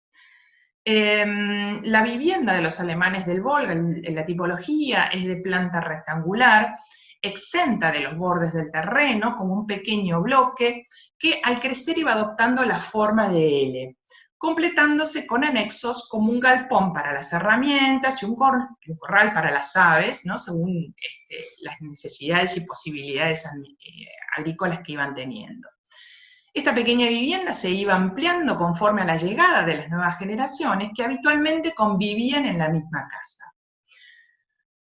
La vivienda de los alemanes del Volga, la tipología, es de planta rectangular, exenta de los bordes del terreno, como un pequeño bloque, que al crecer iba adoptando la forma de L, completándose con anexos como un galpón para las herramientas y un corral para las aves, ¿no? Según las necesidades y posibilidades agrícolas que iban teniendo. Esta pequeña vivienda se iba ampliando conforme a la llegada de las nuevas generaciones que habitualmente convivían en la misma casa.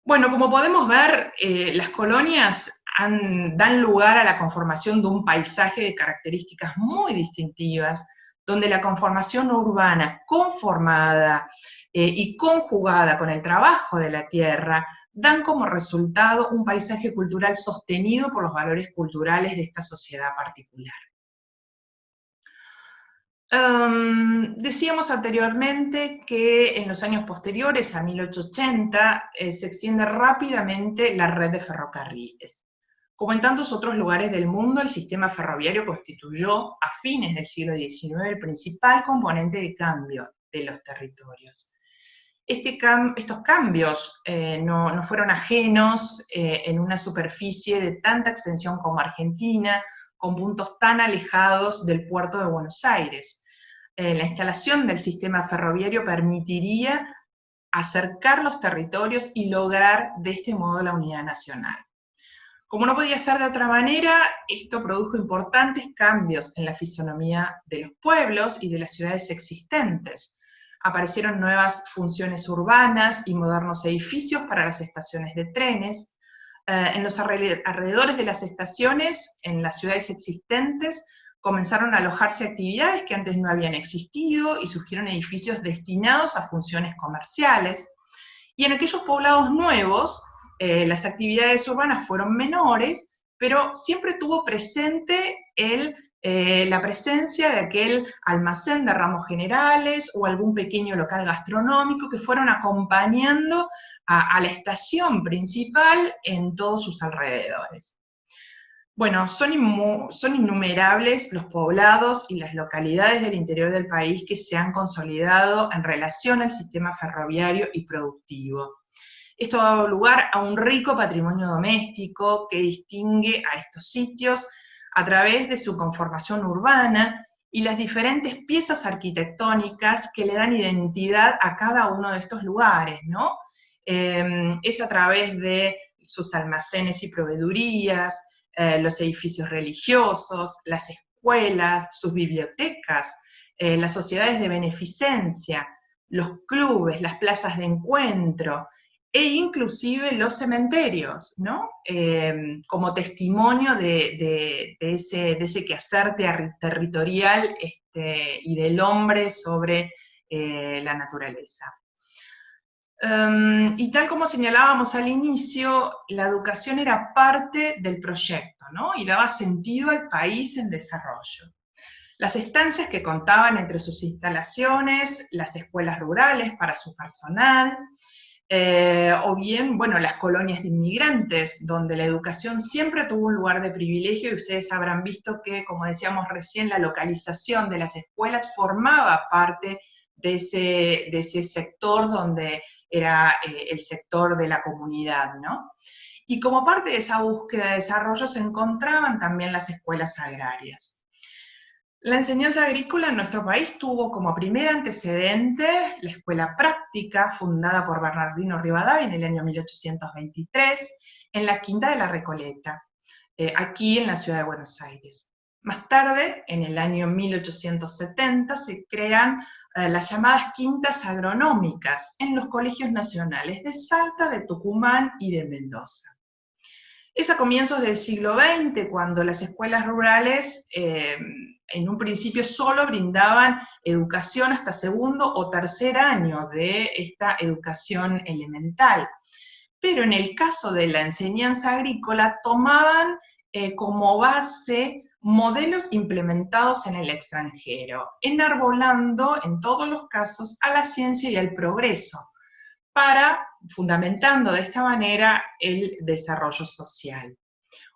Bueno, como podemos ver, las colonias dan lugar a la conformación de un paisaje de características muy distintivas, donde la conformación urbana conformada y conjugada con el trabajo de la tierra dan como resultado un paisaje cultural sostenido por los valores culturales de esta sociedad particular. Decíamos anteriormente que en los años posteriores, a 1880, se extiende rápidamente la red de ferrocarriles. Como en tantos otros lugares del mundo, el sistema ferroviario constituyó a fines del siglo XIX el principal componente de cambio de los territorios. Estos cambios no fueron ajenos en una superficie de tanta extensión como Argentina, con puntos tan alejados del puerto de Buenos Aires. La instalación del sistema ferroviario permitiría acercar los territorios y lograr de este modo la unidad nacional. Como no podía ser de otra manera, esto produjo importantes cambios en la fisonomía de los pueblos y de las ciudades existentes. Aparecieron nuevas funciones urbanas y modernos edificios para las estaciones de trenes. En los alrededores de las estaciones, en las ciudades existentes, comenzaron a alojarse actividades que antes no habían existido y surgieron edificios destinados a funciones comerciales. Y en aquellos poblados nuevos, las actividades urbanas fueron menores, pero siempre tuvo presente la presencia de aquel almacén de ramos generales o algún pequeño local gastronómico que fueron acompañando a la estación principal en todos sus alrededores. Bueno, son innumerables los poblados y las localidades del interior del país que se han consolidado en relación al sistema ferroviario y productivo. Esto ha dado lugar a un rico patrimonio doméstico que distingue a estos sitios a través de su conformación urbana y las diferentes piezas arquitectónicas que le dan identidad a cada uno de estos lugares, ¿no? Es a través de sus almacenes y proveedurías, los edificios religiosos, las escuelas, sus bibliotecas, las sociedades de beneficencia, los clubes, las plazas de encuentro, e inclusive los cementerios, ¿no? Como testimonio de ese quehacer territorial y del hombre sobre la naturaleza. Y tal como señalábamos al inicio, la educación era parte del proyecto, ¿no? Y daba sentido al país en desarrollo. Las estancias que contaban entre sus instalaciones, las escuelas rurales para su personal, o bien, bueno, las colonias de inmigrantes, donde la educación siempre tuvo un lugar de privilegio, y ustedes habrán visto que, como decíamos recién, la localización de las escuelas formaba parte de ese sector donde era el sector de la comunidad, ¿no? Y como parte de esa búsqueda de desarrollo se encontraban también las escuelas agrarias. La enseñanza agrícola en nuestro país tuvo como primer antecedente la escuela práctica, fundada por Bernardino Rivadavia en el año 1823, en la Quinta de la Recoleta, aquí en la ciudad de Buenos Aires. Más tarde, en el año 1870, se crean las llamadas quintas agronómicas en los colegios nacionales de Salta, de Tucumán y de Mendoza. Es a comienzos del siglo XX, cuando las escuelas rurales en un principio solo brindaban educación hasta segundo o tercer año de esta educación elemental. Pero en el caso de la enseñanza agrícola tomaban como base modelos implementados en el extranjero, enarbolando en todos los casos a la ciencia y al progreso, fundamentando de esta manera el desarrollo social.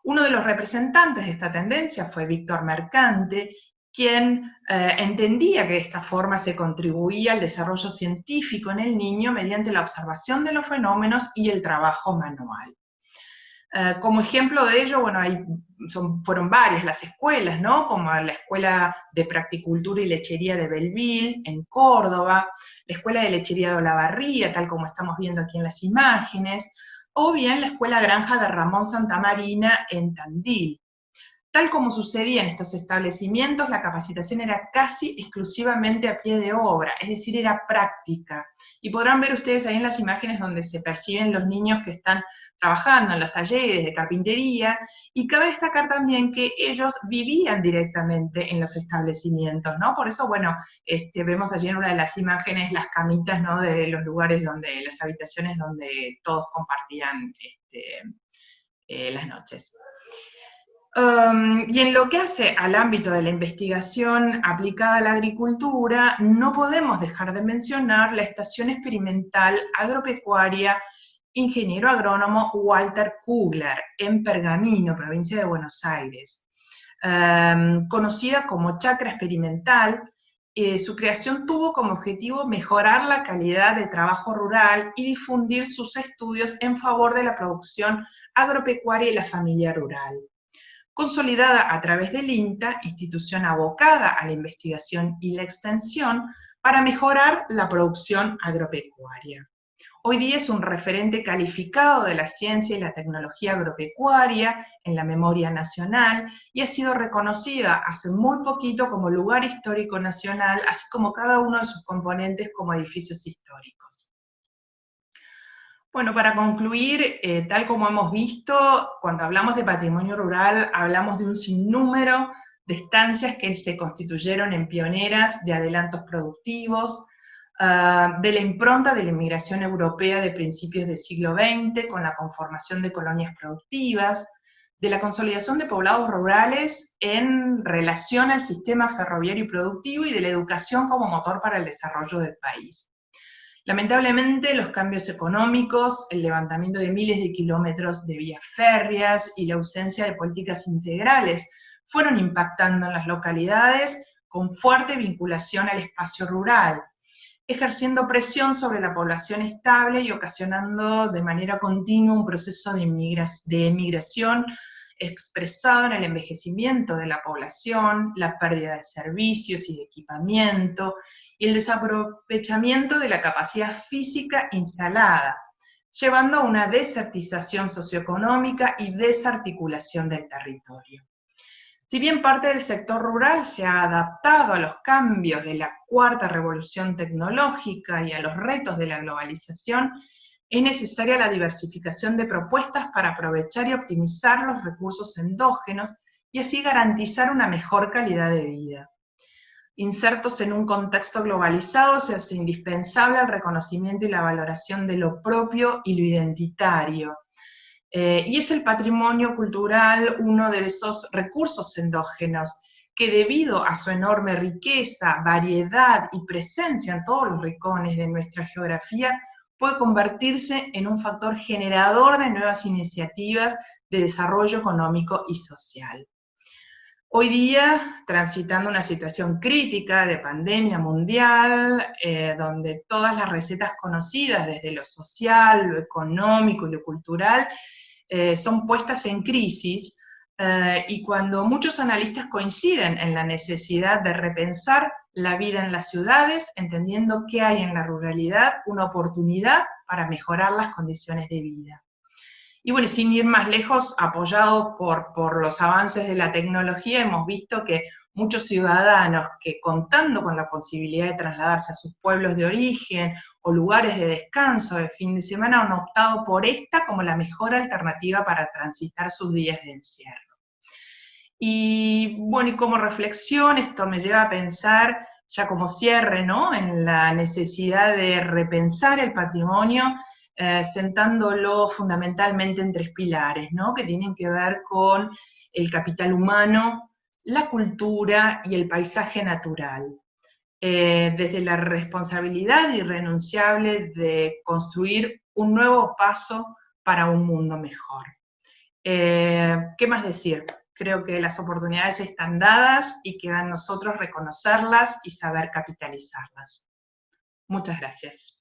Uno de los representantes de esta tendencia fue Víctor Mercante, quien entendía que de esta forma se contribuía al desarrollo científico en el niño mediante la observación de los fenómenos y el trabajo manual. Como ejemplo de ello, bueno, fueron varias las escuelas, ¿no? Como la Escuela de Practicultura y Lechería de Belleville, en Córdoba, la Escuela de Lechería de Olavarría, tal como estamos viendo aquí en las imágenes, o bien la Escuela Granja de Ramón Santamarina en Tandil. Tal como sucedía en estos establecimientos, la capacitación era casi exclusivamente a pie de obra, es decir, era práctica. Y podrán ver ustedes ahí en las imágenes donde se perciben los niños que están trabajando en los talleres de carpintería, y cabe destacar también que ellos vivían directamente en los establecimientos, ¿no? Por eso, bueno, vemos allí en una de las imágenes las camitas, ¿no? De los lugares las habitaciones donde todos compartían las noches. Y en lo que hace al ámbito de la investigación aplicada a la agricultura, no podemos dejar de mencionar la Estación Experimental Agropecuaria Ingeniero Agrónomo Walter Kugler, en Pergamino, provincia de Buenos Aires. Conocida como Chacra Experimental, su creación tuvo como objetivo mejorar la calidad de trabajo rural y difundir sus estudios en favor de la producción agropecuaria y la familia rural. Consolidada a través del INTA, institución abocada a la investigación y la extensión, para mejorar la producción agropecuaria. Hoy día es un referente calificado de la ciencia y la tecnología agropecuaria en la memoria nacional y ha sido reconocida hace muy poquito como lugar histórico nacional, así como cada uno de sus componentes como edificios históricos. Bueno, para concluir, tal como hemos visto, cuando hablamos de patrimonio rural, hablamos de un sinnúmero de estancias que se constituyeron en pioneras de adelantos productivos, de la impronta de la inmigración europea de principios del siglo XX, con la conformación de colonias productivas, de la consolidación de poblados rurales en relación al sistema ferroviario y productivo y de la educación como motor para el desarrollo del país. Lamentablemente, los cambios económicos, el levantamiento de miles de kilómetros de vías férreas y la ausencia de políticas integrales fueron impactando en las localidades con fuerte vinculación al espacio rural, ejerciendo presión sobre la población estable y ocasionando de manera continua un proceso de emigración expresado en el envejecimiento de la población, la pérdida de servicios y de equipamiento, y el desaprovechamiento de la capacidad física instalada, llevando a una desertización socioeconómica y desarticulación del territorio. Si bien parte del sector rural se ha adaptado a los cambios de la cuarta revolución tecnológica y a los retos de la globalización, es necesaria la diversificación de propuestas para aprovechar y optimizar los recursos endógenos y así garantizar una mejor calidad de vida. Insertos en un contexto globalizado, se hace indispensable el reconocimiento y la valoración de lo propio y lo identitario. Y es el patrimonio cultural uno de esos recursos endógenos que, debido a su enorme riqueza, variedad y presencia en todos los rincones de nuestra geografía, puede convertirse en un factor generador de nuevas iniciativas de desarrollo económico y social. Hoy día, transitando una situación crítica de pandemia mundial, donde todas las recetas conocidas desde lo social, lo económico y lo cultural son puestas en crisis, y cuando muchos analistas coinciden en la necesidad de repensar la vida en las ciudades, entendiendo que hay en la ruralidad una oportunidad para mejorar las condiciones de vida. Y bueno, sin ir más lejos, apoyados por los avances de la tecnología, hemos visto que muchos ciudadanos que, contando con la posibilidad de trasladarse a sus pueblos de origen o lugares de descanso de fin de semana, han optado por esta como la mejor alternativa para transitar sus días de encierro. Y bueno, y como reflexión, esto me lleva a pensar, ya como cierre, ¿no?, en la necesidad de repensar el patrimonio, sentándolo fundamentalmente en tres pilares, ¿no?, que tienen que ver con el capital humano, la cultura y el paisaje natural. Desde la responsabilidad irrenunciable de construir un nuevo paso para un mundo mejor. ¿Qué más decir? Creo que las oportunidades están dadas y queda en nosotros reconocerlas y saber capitalizarlas. Muchas gracias.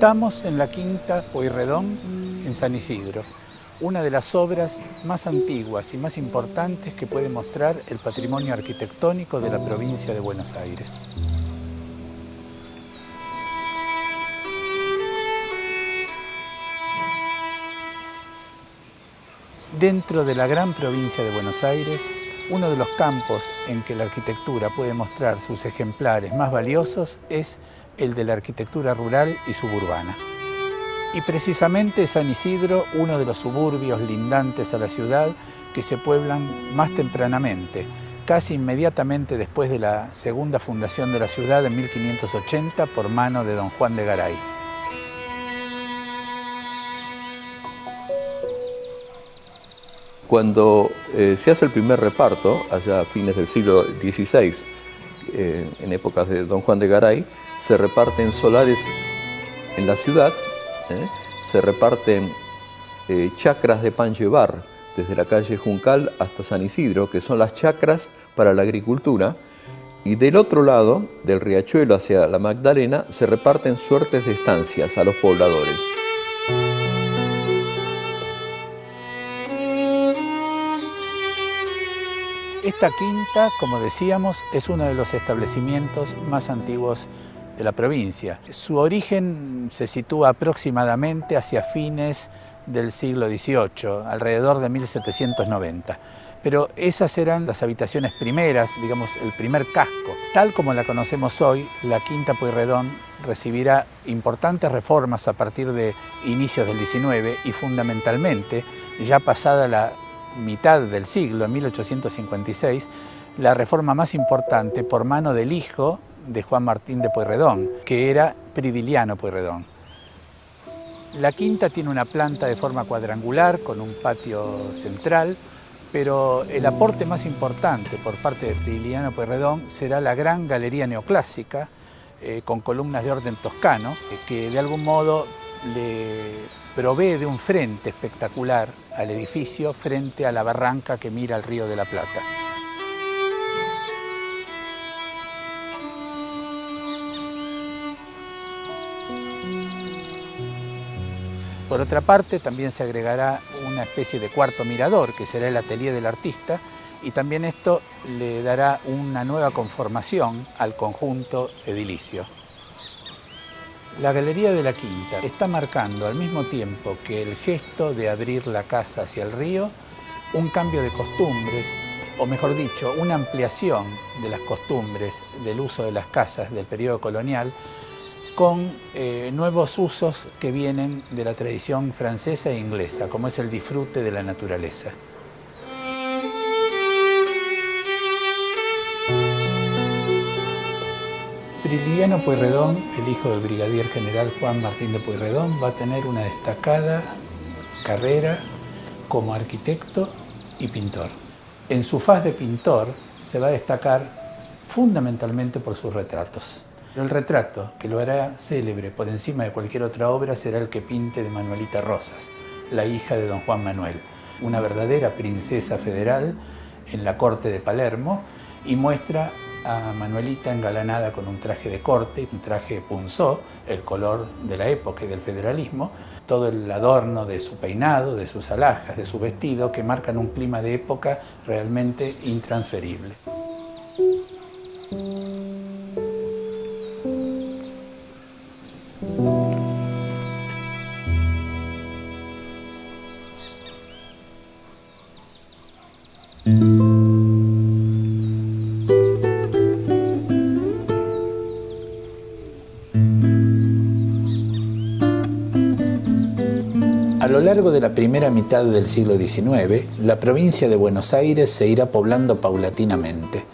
Estamos en la Quinta Pueyrredón, en San Isidro, una de las obras más antiguas y más importantes que puede mostrar el patrimonio arquitectónico de la provincia de Buenos Aires. Dentro de la gran provincia de Buenos Aires, uno de los campos en que la arquitectura puede mostrar sus ejemplares más valiosos es el de la arquitectura rural y suburbana. Y precisamente San Isidro, uno de los suburbios lindantes a la ciudad que se pueblan más tempranamente, casi inmediatamente después de la segunda fundación de la ciudad en 1580 por mano de don Juan de Garay. Cuando se hace el primer reparto, allá a fines del siglo XVI, en épocas de Don Juan de Garay, se reparten solares en la ciudad, se reparten chacras de pan llevar, desde la calle Juncal hasta San Isidro, que son las chacras para la agricultura, y del otro lado, del riachuelo hacia la Magdalena, se reparten suertes de estancias a los pobladores. Esta quinta, como decíamos, es uno de los establecimientos más antiguos de la provincia. Su origen se sitúa aproximadamente hacia fines del siglo XVIII, alrededor de 1790. Pero esas eran las habitaciones primeras, digamos, el primer casco. Tal como la conocemos hoy, la Quinta Pueyrredón recibirá importantes reformas a partir de inicios del XIX y fundamentalmente, ya pasada la mitad del siglo, en 1856, la reforma más importante por mano del hijo de Juan Martín de Pueyrredón, que era Pridiliano Pueyrredón. La quinta tiene una planta de forma cuadrangular con un patio central, pero el aporte más importante por parte de Pridiliano Pueyrredón será la gran galería neoclásica con columnas de orden toscano, que de algún modo le provee de un frente espectacular al edificio frente a la barranca que mira al Río de la Plata. Por otra parte, también se agregará una especie de cuarto mirador, que será el atelier del artista, y también esto le dará una nueva conformación al conjunto edilicio. La Galería de la Quinta está marcando al mismo tiempo que el gesto de abrir la casa hacia el río, un cambio de costumbres, o mejor dicho, una ampliación de las costumbres del uso de las casas del periodo colonial, con nuevos usos que vienen de la tradición francesa e inglesa, como es el disfrute de la naturaleza. Pridiliano Pueyrredón, el hijo del brigadier general Juan Martín de Pueyrredón, va a tener una destacada carrera como arquitecto y pintor. En su faz de pintor se va a destacar fundamentalmente por sus retratos. El retrato que lo hará célebre por encima de cualquier otra obra será el que pinte de Manuelita Rosas, la hija de don Juan Manuel, una verdadera princesa federal en la corte de Palermo, y muestra a Manuelita engalanada con un traje de corte, un traje punzó, el color de la época y del federalismo, todo el adorno de su peinado, de sus alhajas, de su vestido, que marcan un clima de época realmente intransferible. A lo largo de la primera mitad del siglo XIX, la provincia de Buenos Aires se irá poblando paulatinamente.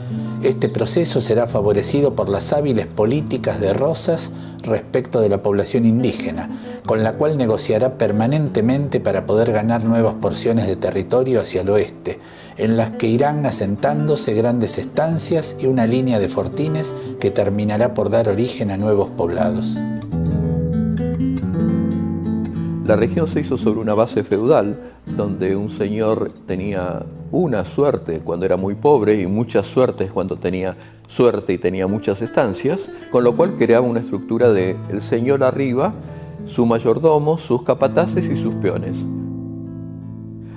Este proceso será favorecido por las hábiles políticas de Rosas respecto de la población indígena, con la cual negociará permanentemente para poder ganar nuevas porciones de territorio hacia el oeste, en las que irán asentándose grandes estancias y una línea de fortines que terminará por dar origen a nuevos poblados. La región se hizo sobre una base feudal, donde un señor tenía una suerte cuando era muy pobre y muchas suertes cuando tenía suerte y tenía muchas estancias, con lo cual creaba una estructura de el señor arriba, su mayordomo, sus capataces y sus peones.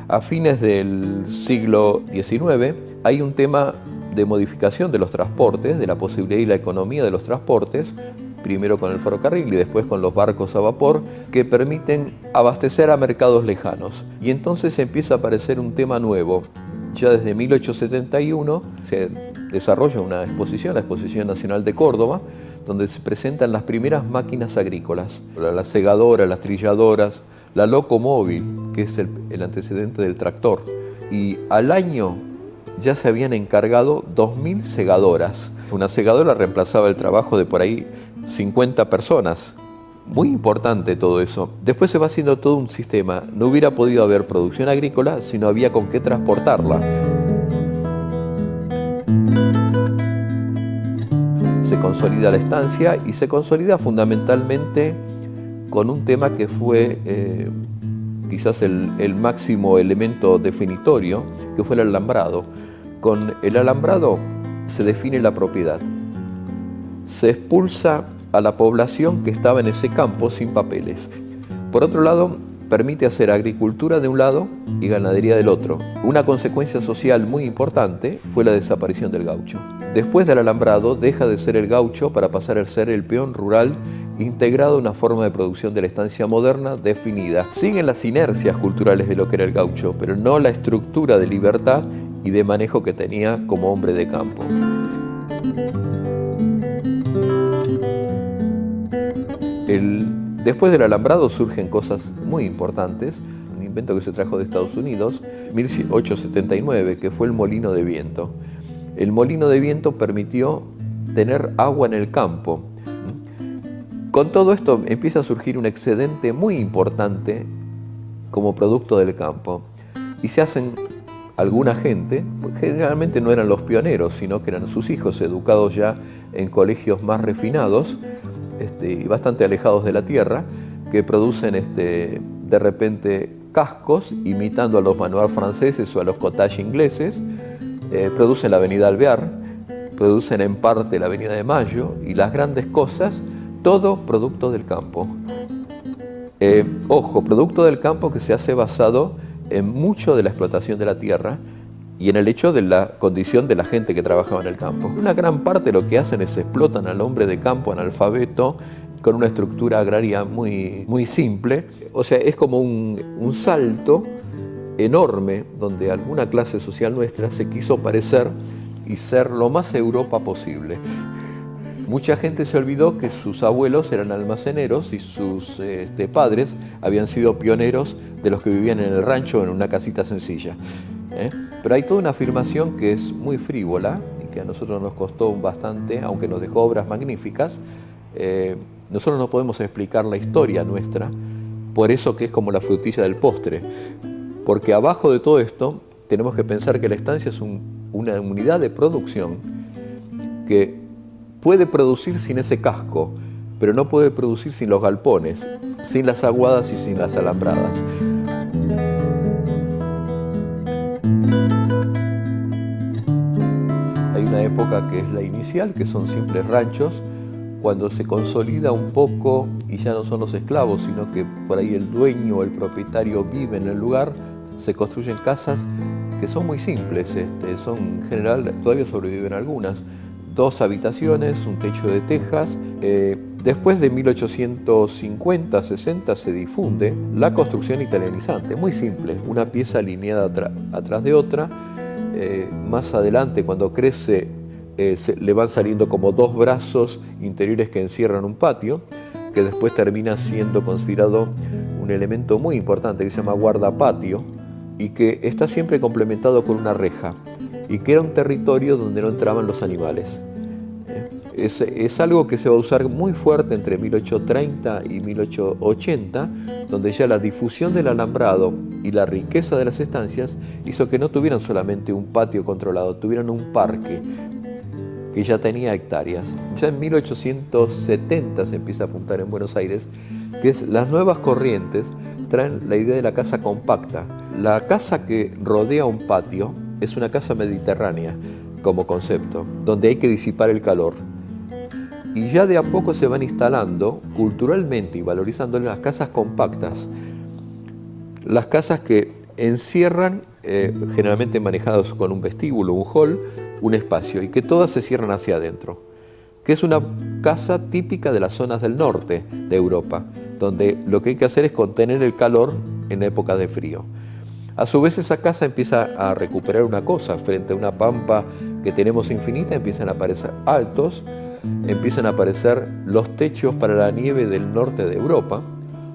A fines del siglo XIX hay un tema de modificación de los transportes, de la posibilidad y la economía de los transportes, primero con el ferrocarril y después con los barcos a vapor, que permiten abastecer a mercados lejanos. Y entonces empieza a aparecer un tema nuevo. Ya desde 1871 se desarrolla una exposición, la Exposición Nacional de Córdoba, donde se presentan las primeras máquinas agrícolas, las segadoras, las trilladoras, la locomóvil, que es el antecedente del tractor. Y al año ya se habían encargado 2.000 segadoras. Una segadora reemplazaba el trabajo de por ahí 50 personas muy importante todo eso. Después se va haciendo todo un sistema. No hubiera podido haber producción agrícola si no había con qué transportarla. Se consolida la estancia y se consolida fundamentalmente con un tema que fue quizás el máximo elemento definitorio, que fue el alambrado. Con el alambrado se define la propiedad. Se expulsa a la población que estaba en ese campo sin papeles. Por otro lado, permite hacer agricultura de un lado y ganadería del otro. Una consecuencia social muy importante fue la desaparición del gaucho. Después del alambrado, deja de ser el gaucho para pasar a ser el peón rural integrado a una forma de producción de la estancia moderna definida. Siguen las inercias culturales de lo que era el gaucho, pero no la estructura de libertad y de manejo que tenía como hombre de campo. Después del alambrado surgen cosas muy importantes, un invento que se trajo de Estados Unidos, 1879, que fue el molino de viento. El molino de viento permitió tener agua en el campo. Con todo esto empieza a surgir un excedente muy importante como producto del campo. Y se hacen alguna gente, generalmente no eran los pioneros, sino que eran sus hijos educados ya en colegios más refinados, y bastante alejados de la tierra, que producen de repente cascos imitando a los manoirs franceses o a los cottage ingleses, producen la avenida Alvear, producen en parte la avenida de Mayo y las grandes cosas, todo producto del campo. Ojo, producto del campo que se hace basado en mucho de la explotación de la tierra y en el hecho de la condición de la gente que trabajaba en el campo. Una gran parte de lo que hacen es explotan al hombre de campo analfabeto con una estructura agraria muy, muy simple. O sea, es como un salto enorme donde alguna clase social nuestra se quiso parecer y ser lo más Europa posible. Mucha gente se olvidó que sus abuelos eran almaceneros y sus padres habían sido pioneros de los que vivían en el rancho en una casita sencilla. Pero hay toda una afirmación que es muy frívola y que a nosotros nos costó bastante, aunque nos dejó obras magníficas. Nosotros no podemos explicar la historia nuestra, por eso que es como la frutilla del postre, porque abajo de todo esto tenemos que pensar que la estancia es una unidad de producción que puede producir sin ese casco, pero no puede producir sin los galpones, sin las aguadas y sin las alambradas. Hay una época que es la inicial, que son simples ranchos, cuando se consolida un poco y ya no son los esclavos, sino que por ahí el dueño o el propietario vive en el lugar, se construyen casas que son muy simples, son en general, todavía sobreviven algunas, 2 habitaciones, un techo de tejas. Después de 1850-60 se difunde la construcción italianizante, muy simple, una pieza alineada atrás de otra. Más adelante, cuando crece, le van saliendo como 2 brazos interiores que encierran un patio, que después termina siendo considerado un elemento muy importante que se llama guardapatio y que está siempre complementado con una reja y que era un territorio donde no entraban los animales. Es algo que se va a usar muy fuerte entre 1830 y 1880, donde ya la difusión del alambrado y la riqueza de las estancias hizo que no tuvieran solamente un patio controlado, tuvieran un parque que ya tenía hectáreas. Ya en 1870 se empieza a apuntar en Buenos Aires que las nuevas corrientes traen la idea de la casa compacta. La casa que rodea un patio es una casa mediterránea como concepto, donde hay que disipar el calor. Y ya de a poco se van instalando culturalmente y valorizando las casas compactas. Las casas que encierran, generalmente manejadas con un vestíbulo, un hall, un espacio, y que todas se cierran hacia adentro. Que es una casa típica de las zonas del norte de Europa, donde lo que hay que hacer es contener el calor en épocas de frío. A su vez esa casa empieza a recuperar una cosa, frente a una pampa que tenemos infinita, empiezan a aparecer altos, empiezan a aparecer los techos para la nieve del norte de Europa,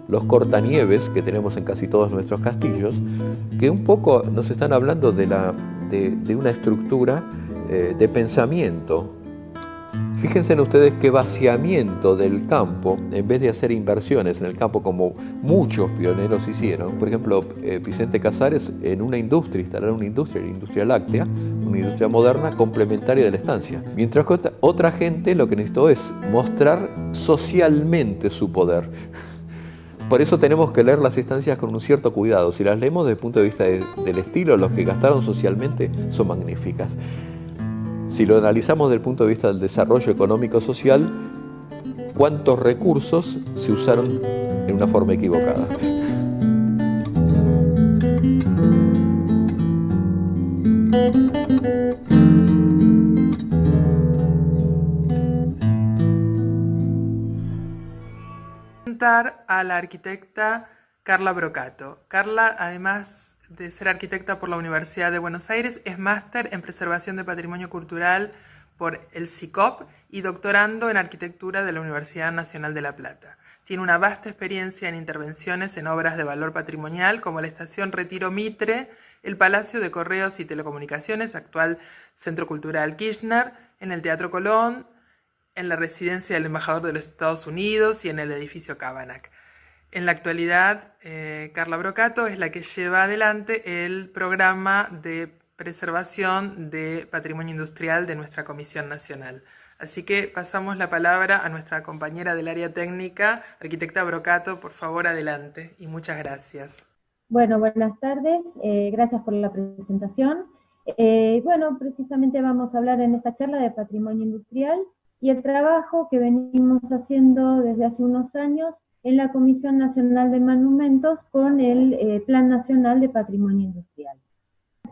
los cortanieves que tenemos en casi todos nuestros castillos, que un poco nos están hablando de una estructura de pensamiento Fíjense en ustedes qué vaciamiento del campo, en vez de hacer inversiones en el campo como muchos pioneros hicieron. Por ejemplo, Vicente Casares en una industria, instalaron una industria láctea, una industria moderna complementaria de la estancia. Mientras que otra gente lo que necesitó es mostrar socialmente su poder. Por eso tenemos que leer las estancias con un cierto cuidado. Si las leemos desde el punto de vista del estilo, los que gastaron socialmente son magníficas. Si lo analizamos desde el punto de vista del desarrollo económico-social, ¿cuántos recursos se usaron en una forma equivocada? Presentar a la arquitecta Carla Brocato. Carla, además de ser arquitecta por la Universidad de Buenos Aires, es máster en Preservación de Patrimonio Cultural por el SICOP y doctorando en Arquitectura de la Universidad Nacional de La Plata. Tiene una vasta experiencia en intervenciones en obras de valor patrimonial como la Estación Retiro Mitre, el Palacio de Correos y Telecomunicaciones, actual Centro Cultural Kirchner, en el Teatro Colón, en la residencia del Embajador de los Estados Unidos y en el edificio Cabanac. En la actualidad, Carla Brocato es la que lleva adelante el programa de preservación de patrimonio industrial de nuestra Comisión Nacional. Así que pasamos la palabra a nuestra compañera del área técnica, arquitecta Brocato. Por favor, adelante y muchas gracias. Bueno, buenas tardes, gracias por la presentación. Bueno, precisamente vamos a hablar en esta charla de patrimonio industrial y el trabajo que venimos haciendo desde hace unos años en la Comisión Nacional de Monumentos con el Plan Nacional de Patrimonio Industrial.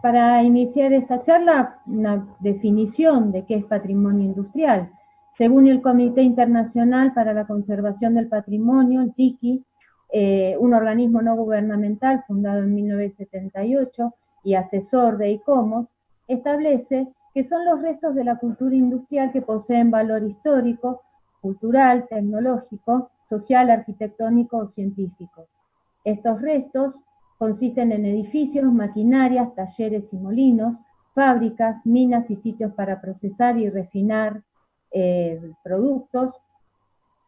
Para iniciar esta charla, una definición de qué es patrimonio industrial. Según el Comité Internacional para la Conservación del Patrimonio, el TICI, un organismo no gubernamental fundado en 1978 y asesor de ICOMOS, establece que son los restos de la cultura industrial que poseen valor histórico, cultural, tecnológico, social, arquitectónico o científico. Estos restos consisten en edificios, maquinarias, talleres y molinos, fábricas, minas y sitios para procesar y refinar productos,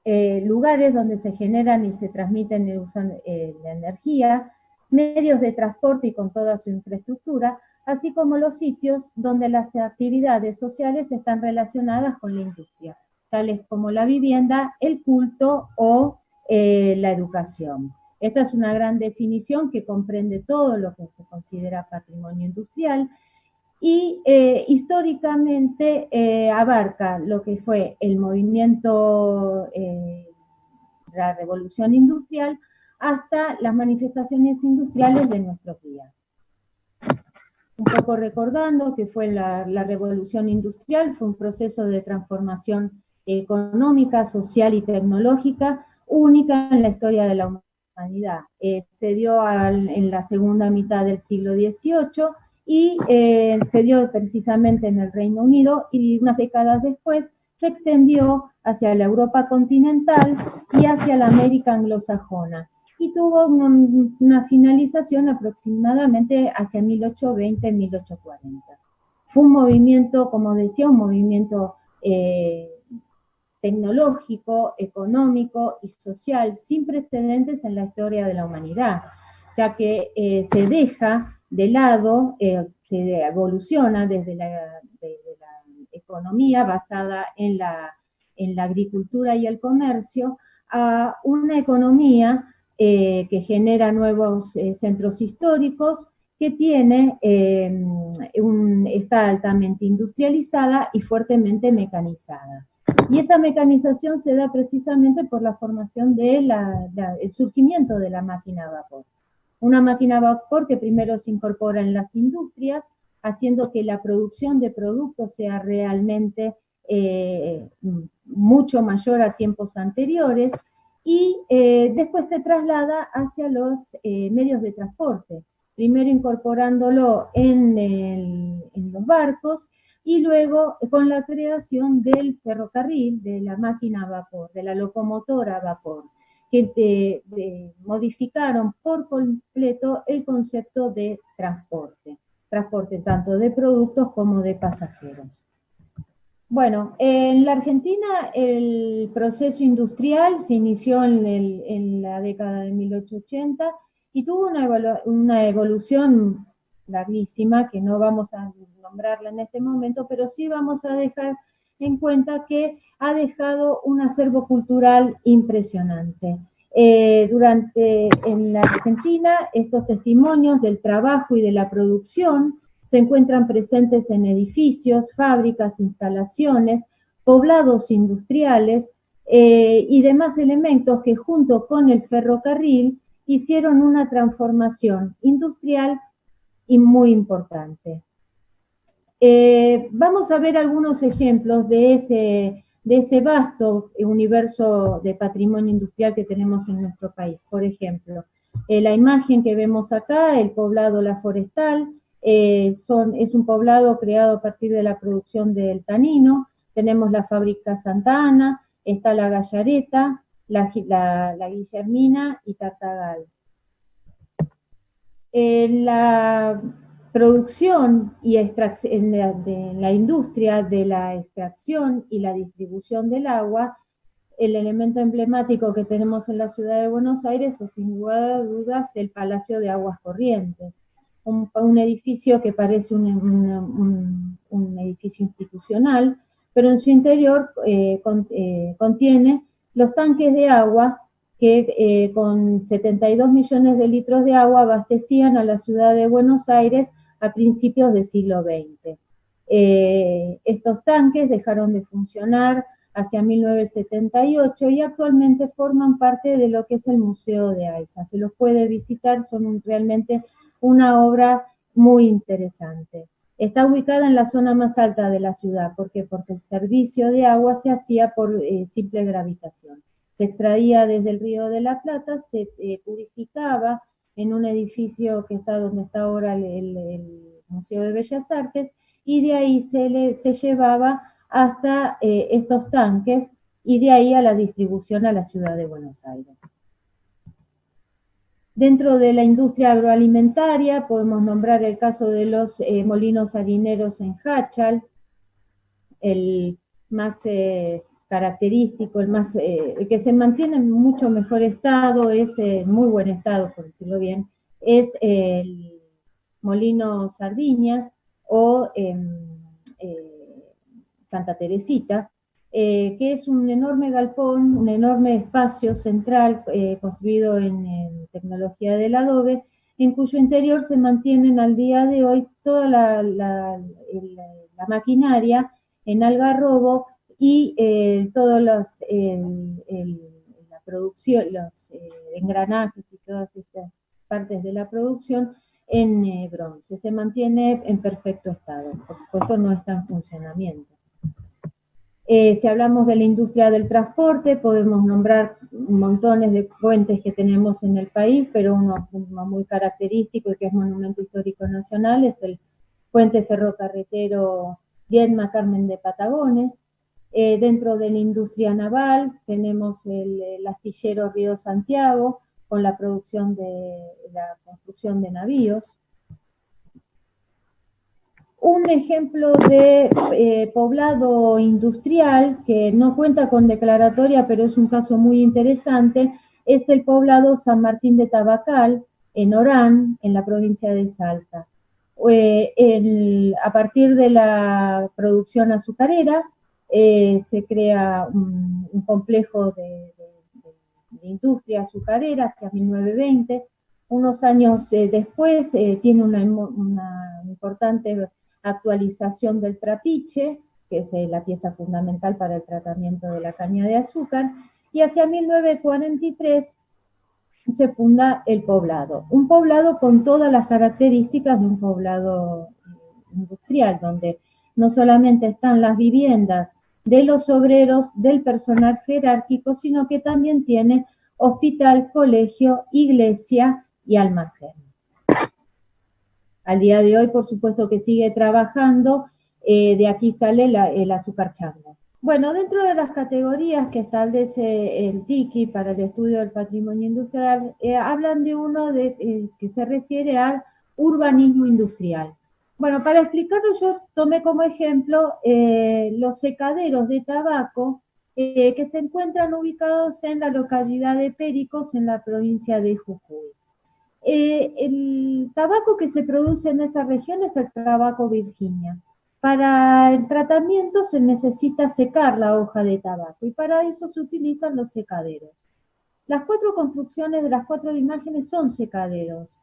lugares donde se generan y se transmiten y usan la energía, medios de transporte y con toda su infraestructura, así como los sitios donde las actividades sociales están relacionadas con la industria, tales como la vivienda, el culto o la educación. Esta es una gran definición que comprende todo lo que se considera patrimonio industrial y históricamente abarca lo que fue el movimiento, la revolución industrial, hasta las manifestaciones industriales de nuestros días. Un poco recordando que fue la revolución industrial, fue un proceso de transformación económica, social y tecnológica única en la historia de la humanidad. Se dio en la segunda mitad del siglo XVIII y se dio precisamente en el Reino Unido y unas décadas después se extendió hacia la Europa continental y hacia la América anglosajona y tuvo una finalización aproximadamente hacia 1820-1840. Fue un movimiento, como decía, un movimiento tecnológico, económico y social sin precedentes en la historia de la humanidad, ya que se deja de lado, se evoluciona desde la economía basada en la agricultura y el comercio a una economía que genera nuevos centros históricos, que tiene, está altamente industrializada y fuertemente mecanizada. Y esa mecanización se da precisamente por la formación del surgimiento de la máquina a vapor. Una máquina a vapor que primero se incorpora en las industrias, haciendo que la producción de productos sea realmente mucho mayor a tiempos anteriores, y después se traslada hacia los medios de transporte, primero incorporándolo en los barcos y luego con la creación del ferrocarril, de la máquina a vapor, de la locomotora a vapor, que modificaron por completo el concepto de transporte tanto de productos como de pasajeros. Bueno, en la Argentina el proceso industrial se inició en la década de 1880 y tuvo una evolución larguísima, que no vamos a nombrarla en este momento, pero sí vamos a dejar en cuenta que ha dejado un acervo cultural impresionante. En la Argentina, estos testimonios del trabajo y de la producción se encuentran presentes en edificios, fábricas, instalaciones, poblados industriales y demás elementos que junto con el ferrocarril hicieron una transformación industrial y muy importante. Vamos a ver algunos ejemplos de ese vasto universo de patrimonio industrial que tenemos en nuestro país. Por ejemplo, la imagen que vemos acá, el poblado La Forestal, es un poblado creado a partir de la producción del tanino. Tenemos la fábrica Santa Ana, está la Gallareta, la Guillermina y Tartagal. La producción y en la industria de la extracción y la distribución del agua, el elemento emblemático que tenemos en la ciudad de Buenos Aires es sin lugar a dudas el Palacio de Aguas Corrientes, un edificio que parece un edificio institucional, pero en su interior contiene los tanques de agua que con 72 millones de litros de agua abastecían a la ciudad de Buenos Aires a principios del siglo XX. Estos tanques dejaron de funcionar hacia 1978 y actualmente forman parte de lo que es el Museo de AISA. Se los puede visitar, son realmente una obra muy interesante. Está ubicada en la zona más alta de la ciudad. ¿Por qué? Porque el servicio de agua se hacía por simple gravitación. Se extraía desde el Río de la Plata, se purificaba en un edificio que está donde está ahora el Museo de Bellas Artes, y de ahí se llevaba hasta estos tanques y de ahí a la distribución a la ciudad de Buenos Aires. Dentro de la industria agroalimentaria podemos nombrar el caso de los molinos harineros en Háchal, el más característico, el que se mantiene en mucho mejor estado, muy buen estado, por decirlo bien, es el Molino Sardiñas o Santa Teresita, que es un enorme galpón, un enorme espacio central construido en tecnología del adobe, en cuyo interior se mantienen al día de hoy toda la maquinaria en algarrobo y todos la producción, los engranajes y todas estas partes de la producción en bronce. Se mantiene en perfecto estado, por supuesto no está en funcionamiento. Si hablamos de la industria del transporte, podemos nombrar montones de puentes que tenemos en el país, pero uno muy característico y que es Monumento Histórico Nacional es el puente ferrocarretero Viedma Carmen de Patagones. Dentro de la industria naval tenemos el astillero Río Santiago, con la producción de la construcción de navíos. Un ejemplo de poblado industrial que no cuenta con declaratoria, pero es un caso muy interesante, es el poblado San Martín de Tabacal, en Orán, en la provincia de Salta. A partir de la producción azucarera, se crea un complejo de industria azucarera hacia 1920. Unos años después tiene una importante actualización del trapiche, que es la pieza fundamental para el tratamiento de la caña de azúcar, y hacia 1943 se funda el poblado. Un poblado con todas las características de un poblado industrial, donde no solamente están las viviendas de los obreros, del personal jerárquico, sino que también tiene hospital, colegio, iglesia y almacén. Al día de hoy, por supuesto que sigue trabajando, de aquí sale el azúcar chango. Bueno, dentro de las categorías que establece el TICI para el estudio del patrimonio industrial, hablan de uno que se refiere al urbanismo industrial. Bueno, para explicarlo yo tomé como ejemplo los secaderos de tabaco que se encuentran ubicados en la localidad de Péricos, en la provincia de Jujuy. El tabaco que se produce en esa región es el tabaco Virginia. Para el tratamiento se necesita secar la hoja de tabaco y para eso se utilizan los secaderos. Las 4 construcciones de las 4 imágenes son secaderos,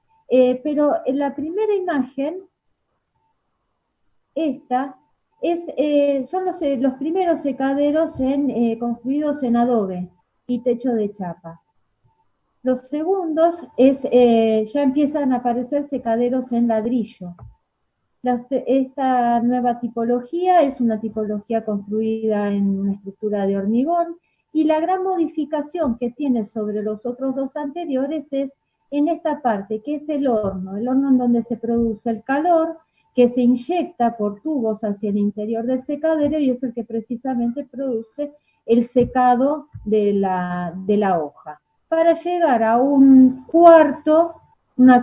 pero en la primera imagen, esta, son los primeros secaderos construidos en adobe y techo de chapa. Los segundos ya empiezan a aparecer secaderos en ladrillo. Esta nueva tipología es una tipología construida en una estructura de hormigón y la gran modificación que tiene sobre los otros 2 anteriores es en esta parte, que es el horno en donde se produce el calor, que se inyecta por tubos hacia el interior del secadero y es el que precisamente produce el secado de la hoja, para llegar a una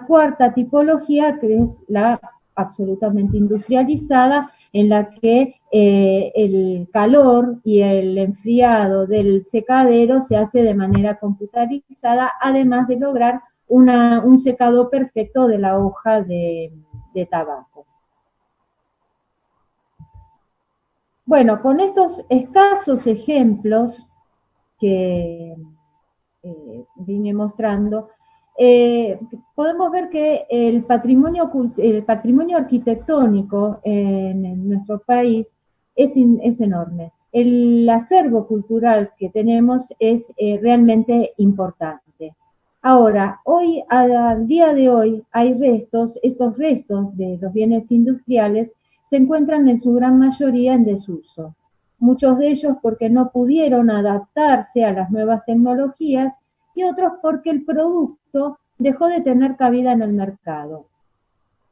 cuarta tipología, que es la absolutamente industrializada, en la que el calor y el enfriado del secadero se hace de manera computarizada, además de lograr un secado perfecto de la hoja de tabaco. Bueno, con estos escasos ejemplos que vine mostrando, podemos ver que el patrimonio arquitectónico en nuestro país es enorme. El acervo cultural que tenemos es realmente importante. Ahora, al día de hoy, hay estos restos de los bienes industriales se encuentran en su gran mayoría en desuso. Muchos de ellos porque no pudieron adaptarse a las nuevas tecnologías y otros porque el producto dejó de tener cabida en el mercado.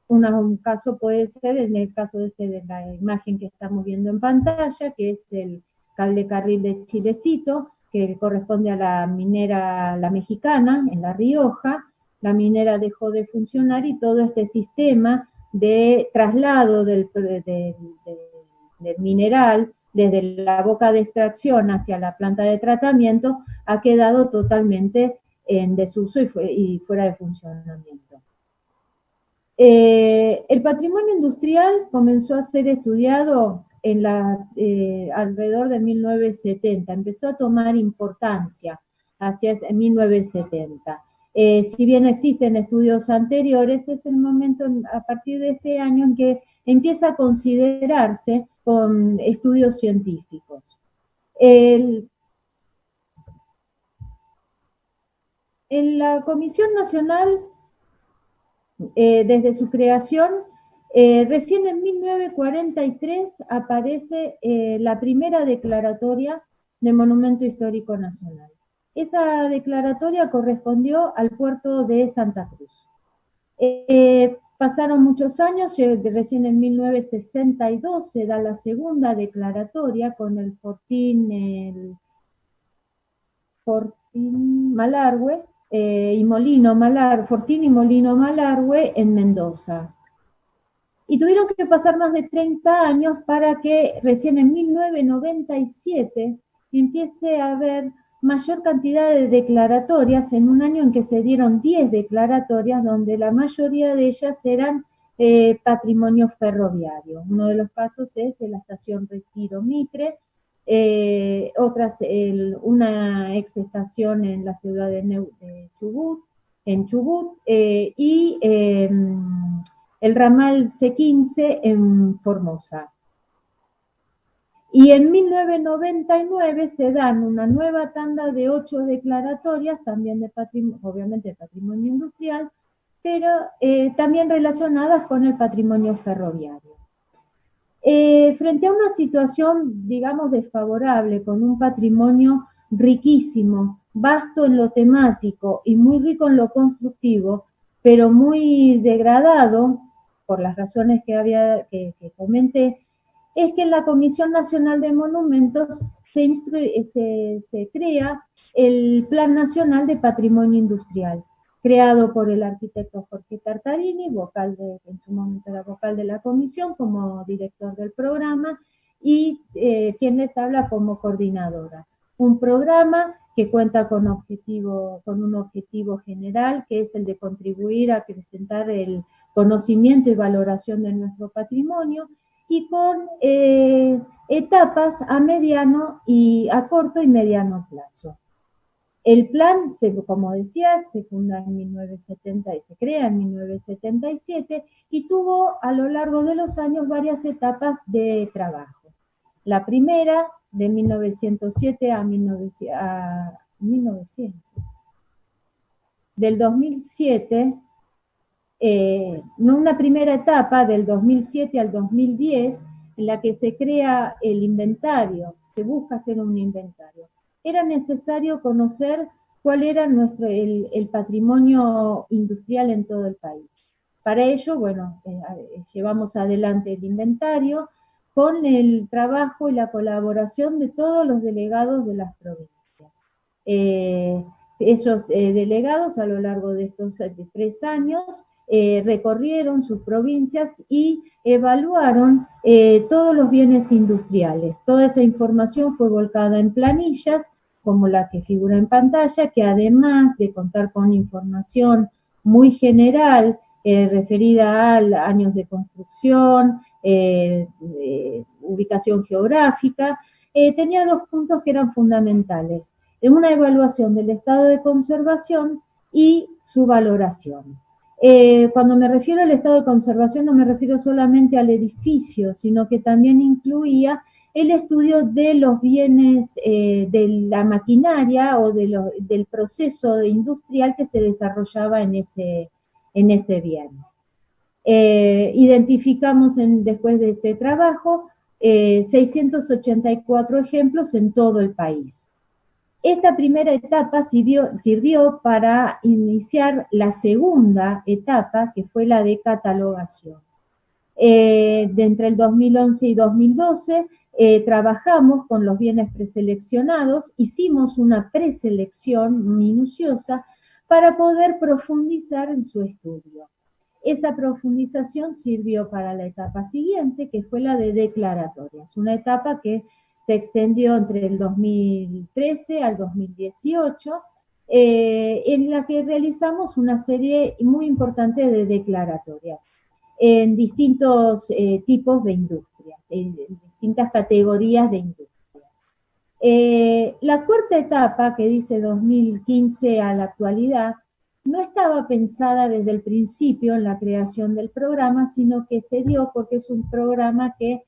Un caso puede ser en el caso de la imagen que estamos viendo en pantalla, que es el cable carril de Chilecito, que corresponde a la minera La Mexicana, en La Rioja. La minera dejó de funcionar y todo este sistema de traslado del mineral desde la boca de extracción hacia la planta de tratamiento ha quedado totalmente en desuso y fuera de funcionamiento. El patrimonio industrial comenzó a ser estudiado alrededor de 1970, empezó a tomar importancia hacia 1970. Si bien existen estudios anteriores, es el momento a partir de ese año en que empieza a considerarse con estudios científicos. En la Comisión Nacional, desde su creación, recién en 1943 aparece la primera declaratoria de Monumento Histórico Nacional. Esa declaratoria correspondió al puerto de Santa Cruz. Pasaron muchos años, recién en 1962 se da la segunda declaratoria con el Fortín Malargüe Fortín y Molino Malargüe en Mendoza. Y tuvieron que pasar más de 30 años para que recién en 1997 empiece a haber mayor cantidad de declaratorias en un año en que se dieron 10 declaratorias, donde la mayoría de ellas eran patrimonio ferroviario. Uno de los casos es la estación Retiro Mitre, una ex estación en la ciudad de Chubut, y el ramal C15 en Formosa. Y en 1999 se dan una nueva tanda de 8 declaratorias, también obviamente de patrimonio industrial, pero también relacionadas con el patrimonio ferroviario. Frente a una situación, digamos, desfavorable, con un patrimonio riquísimo, vasto en lo temático y muy rico en lo constructivo, pero muy degradado, por las razones que comenté, es que en la Comisión Nacional de Monumentos se crea el Plan Nacional de Patrimonio Industrial, creado por el arquitecto Jorge Tartarini, en su momento era vocal de la comisión, como director del programa, y quien les habla como coordinadora. Un programa que cuenta con un objetivo general, que es el de contribuir a acrecentar el conocimiento y valoración de nuestro patrimonio, y con etapas a corto y mediano plazo. El plan, como decía, se funda en 1970 y se crea en 1977 y tuvo a lo largo de los años varias etapas de trabajo. La primera, de 1907 a 1900. Del 2007, una primera etapa del 2007 al 2010, en la que se crea el inventario, se busca hacer un inventario. Era necesario conocer cuál era el patrimonio industrial en todo el país. Para ello, bueno, llevamos adelante el inventario con el trabajo y la colaboración de todos los delegados de las provincias. Esos delegados, a lo largo de estos 3 años, recorrieron sus provincias y evaluaron todos los bienes industriales. Toda esa información fue volcada en planillas, como la que figura en pantalla, que además de contar con información muy general referida a años de construcción, ubicación geográfica, tenía 2 puntos que eran fundamentales: una evaluación del estado de conservación y su valoración. Cuando me refiero al estado de conservación no me refiero solamente al edificio, sino que también incluía el estudio de los bienes, de la maquinaria o del proceso industrial que se desarrollaba en ese bien. Identificamos después de este trabajo 684 ejemplos en todo el país. Esta primera etapa sirvió para iniciar la segunda etapa, que fue la de catalogación. Entre el 2011 y 2012 trabajamos con los bienes preseleccionados, hicimos una preselección minuciosa para poder profundizar en su estudio. Esa profundización sirvió para la etapa siguiente, que fue la de declaratorias, una etapa que se extendió entre el 2013 al 2018, en la que realizamos una serie muy importante de declaratorias en distintos tipos de industrias, en distintas categorías de industrias. La cuarta etapa, que dice 2015 a la actualidad, no estaba pensada desde el principio en la creación del programa, sino que se dio porque es un programa que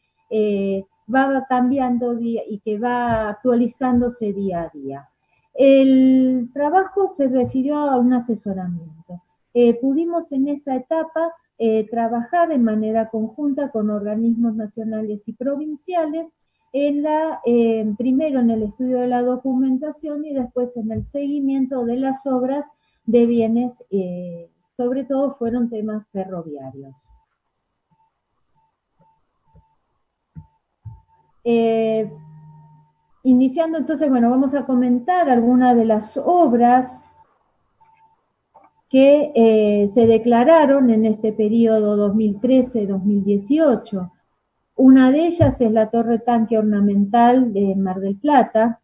va cambiando y que va actualizándose día a día. El trabajo se refirió a un asesoramiento. Pudimos en esa etapa trabajar de manera conjunta con organismos nacionales y provinciales, primero en el estudio de la documentación y después en el seguimiento de las obras de bienes, sobre todo fueron temas ferroviarios. Iniciando entonces, bueno, vamos a comentar algunas de las obras que se declararon en este periodo 2013-2018. Una de ellas es la torre tanque ornamental de Mar del Plata,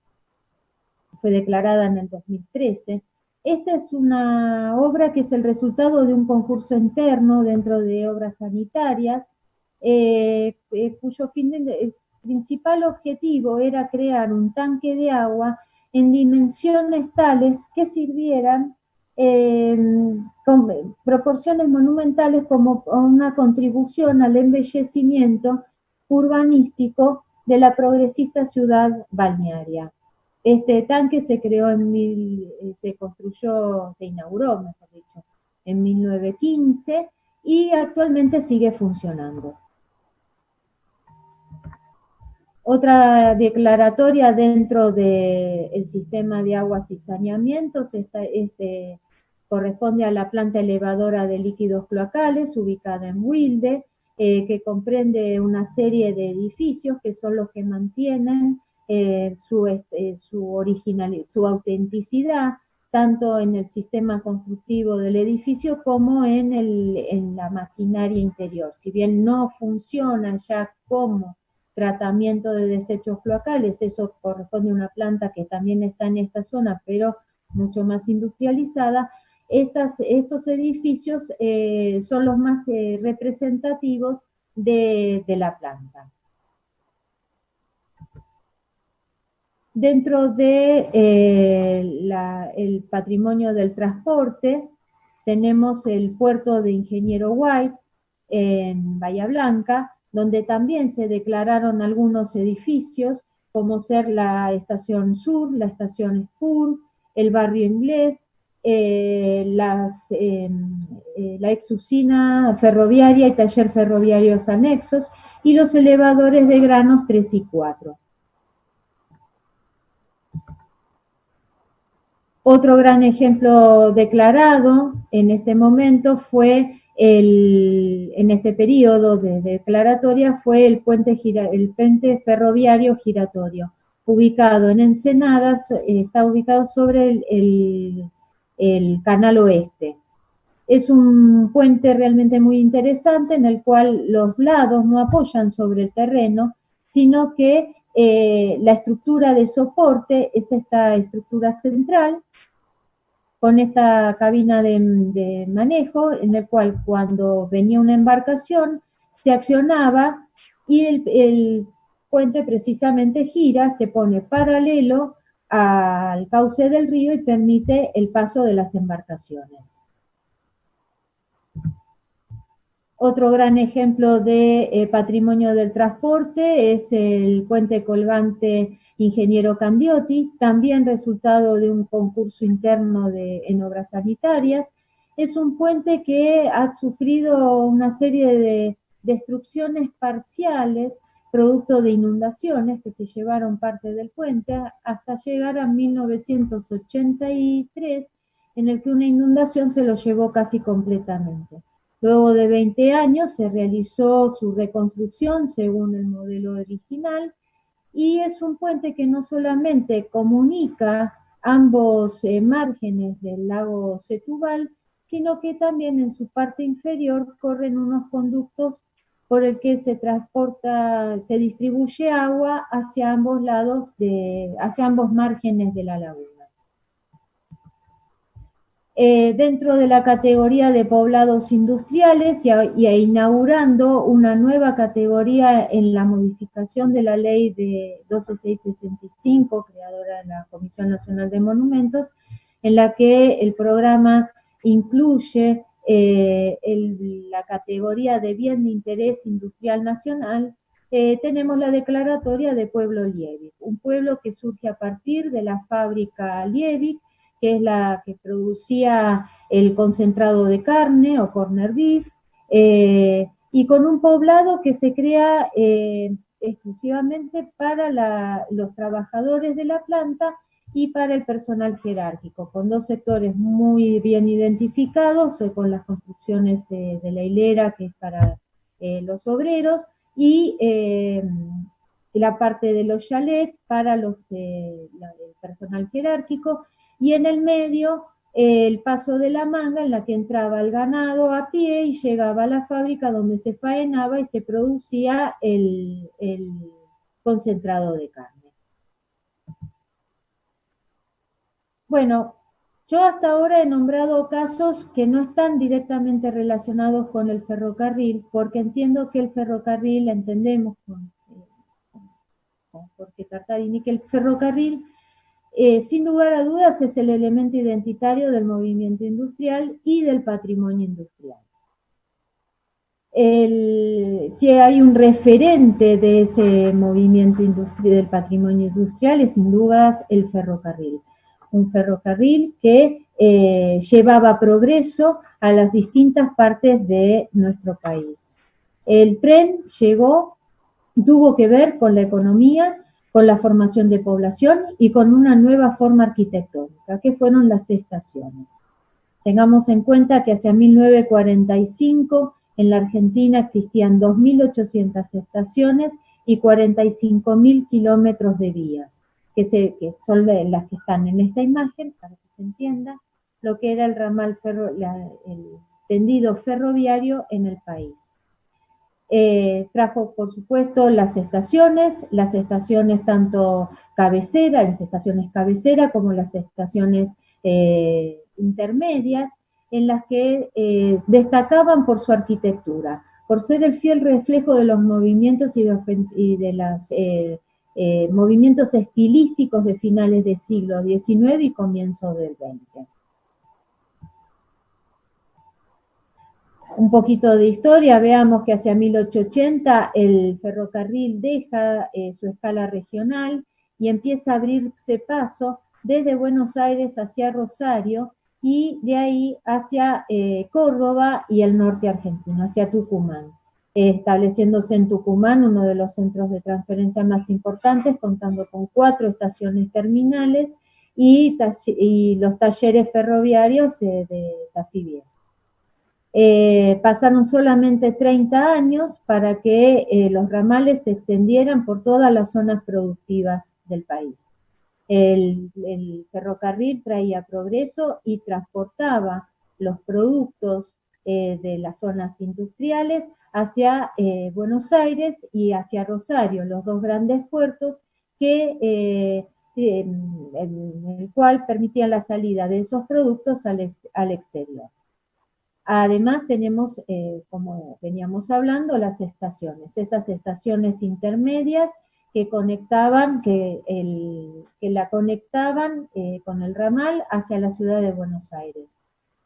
fue declarada en el 2013. Esta es una obra que es el resultado de un concurso interno dentro de obras sanitarias, cuyo principal objetivo era crear un tanque de agua en dimensiones tales que sirvieran con proporciones monumentales como una contribución al embellecimiento urbanístico de la progresista ciudad balnearia. Este tanque se inauguró, mejor dicho, en 1915 y actualmente sigue funcionando. Otra declaratoria dentro del sistema de aguas y saneamientos corresponde a la planta elevadora de líquidos cloacales ubicada en Wilde, que comprende una serie de edificios que son los que mantienen su autenticidad, tanto en el sistema constructivo del edificio como en la maquinaria interior. Si bien no funciona ya como tratamiento de desechos cloacales, eso corresponde a una planta que también está en esta zona, pero mucho más industrializada, estos edificios son los más representativos de la planta. Dentro de el patrimonio del transporte, tenemos el puerto de Ingeniero White en Bahía Blanca, donde también se declararon algunos edificios, como ser la Estación Sur, la Estación Spur, el Barrio Inglés, la ex usina ferroviaria y taller ferroviarios anexos, y los elevadores de granos 3 y 4. Otro gran ejemplo declarado en este momento fue, en este periodo de declaratoria, fue el puente ferroviario giratorio, ubicado en Ensenada, está ubicado sobre el Canal Oeste. Es un puente realmente muy interesante en el cual los lados no apoyan sobre el terreno, sino que la estructura de soporte es esta estructura central con esta cabina de manejo en el cual cuando venía una embarcación se accionaba y el puente precisamente gira, se pone paralelo al cauce del río y permite el paso de las embarcaciones. Otro gran ejemplo de patrimonio del transporte es el puente colgante Ingeniero Candiotti, también resultado de un concurso interno en obras sanitarias. Es un puente que ha sufrido una serie de destrucciones parciales, producto de inundaciones que se llevaron parte del puente, hasta llegar a 1983, en el que una inundación se lo llevó casi completamente. Luego de 20 años se realizó su reconstrucción según el modelo original y es un puente que no solamente comunica ambos márgenes del lago Setúbal, sino que también en su parte inferior corren unos conductos por el que se distribuye agua hacia ambos lados, hacia ambos márgenes de la laguna. Dentro de la categoría de poblados industriales y inaugurando una nueva categoría en la modificación de la ley de 12665, creadora de la Comisión Nacional de Monumentos, en la que el programa incluye la categoría de bien de interés industrial nacional. Tenemos la declaratoria de Pueblo Liebig, un pueblo que surge a partir de la fábrica Liebig, que es la que producía el concentrado de carne o corner beef, y con un poblado que se crea exclusivamente para los trabajadores de la planta y para el personal jerárquico, con dos sectores muy bien identificados, con las construcciones de la hilera, que es para los obreros, y la parte de los chalets para el personal jerárquico, y en el medio el paso de la manga en la que entraba el ganado a pie y llegaba a la fábrica donde se faenaba y se producía el concentrado de carne. Bueno, yo hasta ahora he nombrado casos que no están directamente relacionados con el ferrocarril, porque entiendo que el ferrocarril, entendemos con Jorge Tartarini, que el ferrocarril sin lugar a dudas es el elemento identitario del movimiento industrial y del patrimonio industrial. Si hay un referente de ese movimiento industrial, del patrimonio industrial, es sin dudas el ferrocarril. Un ferrocarril que llevaba progreso a las distintas partes de nuestro país. El tren llegó, tuvo que ver con la economía, con la formación de población y con una nueva forma arquitectónica, que fueron las estaciones. Tengamos en cuenta que hacia 1945 en la Argentina existían 2.800 estaciones y 45.000 kilómetros de vías, que son las que están en esta imagen, para que se entienda, lo que era el ramal el tendido ferroviario en el país. Trajo, por supuesto, las estaciones tanto cabecera, las estaciones cabecera como las estaciones intermedias, en las que destacaban por su arquitectura, por ser el fiel reflejo de los movimientos y de los movimientos estilísticos de finales del siglo XIX y comienzos del XX. Un poquito de historia, veamos que hacia 1880 el ferrocarril deja su escala regional y empieza a abrirse paso desde Buenos Aires hacia Rosario y de ahí hacia Córdoba y el norte argentino, hacia Tucumán, estableciéndose en Tucumán uno de los centros de transferencia más importantes, contando con 4 estaciones terminales y los talleres ferroviarios de Tafí Viejo. Pasaron solamente 30 años para que los ramales se extendieran por todas las zonas productivas del país. El ferrocarril traía progreso y transportaba los productos de las zonas industriales hacia Buenos Aires y hacia Rosario, los 2 grandes puertos en el cual permitían la salida de esos productos al exterior. Además tenemos, como veníamos hablando, las estaciones, esas estaciones intermedias que la conectaban con el ramal hacia la ciudad de Buenos Aires.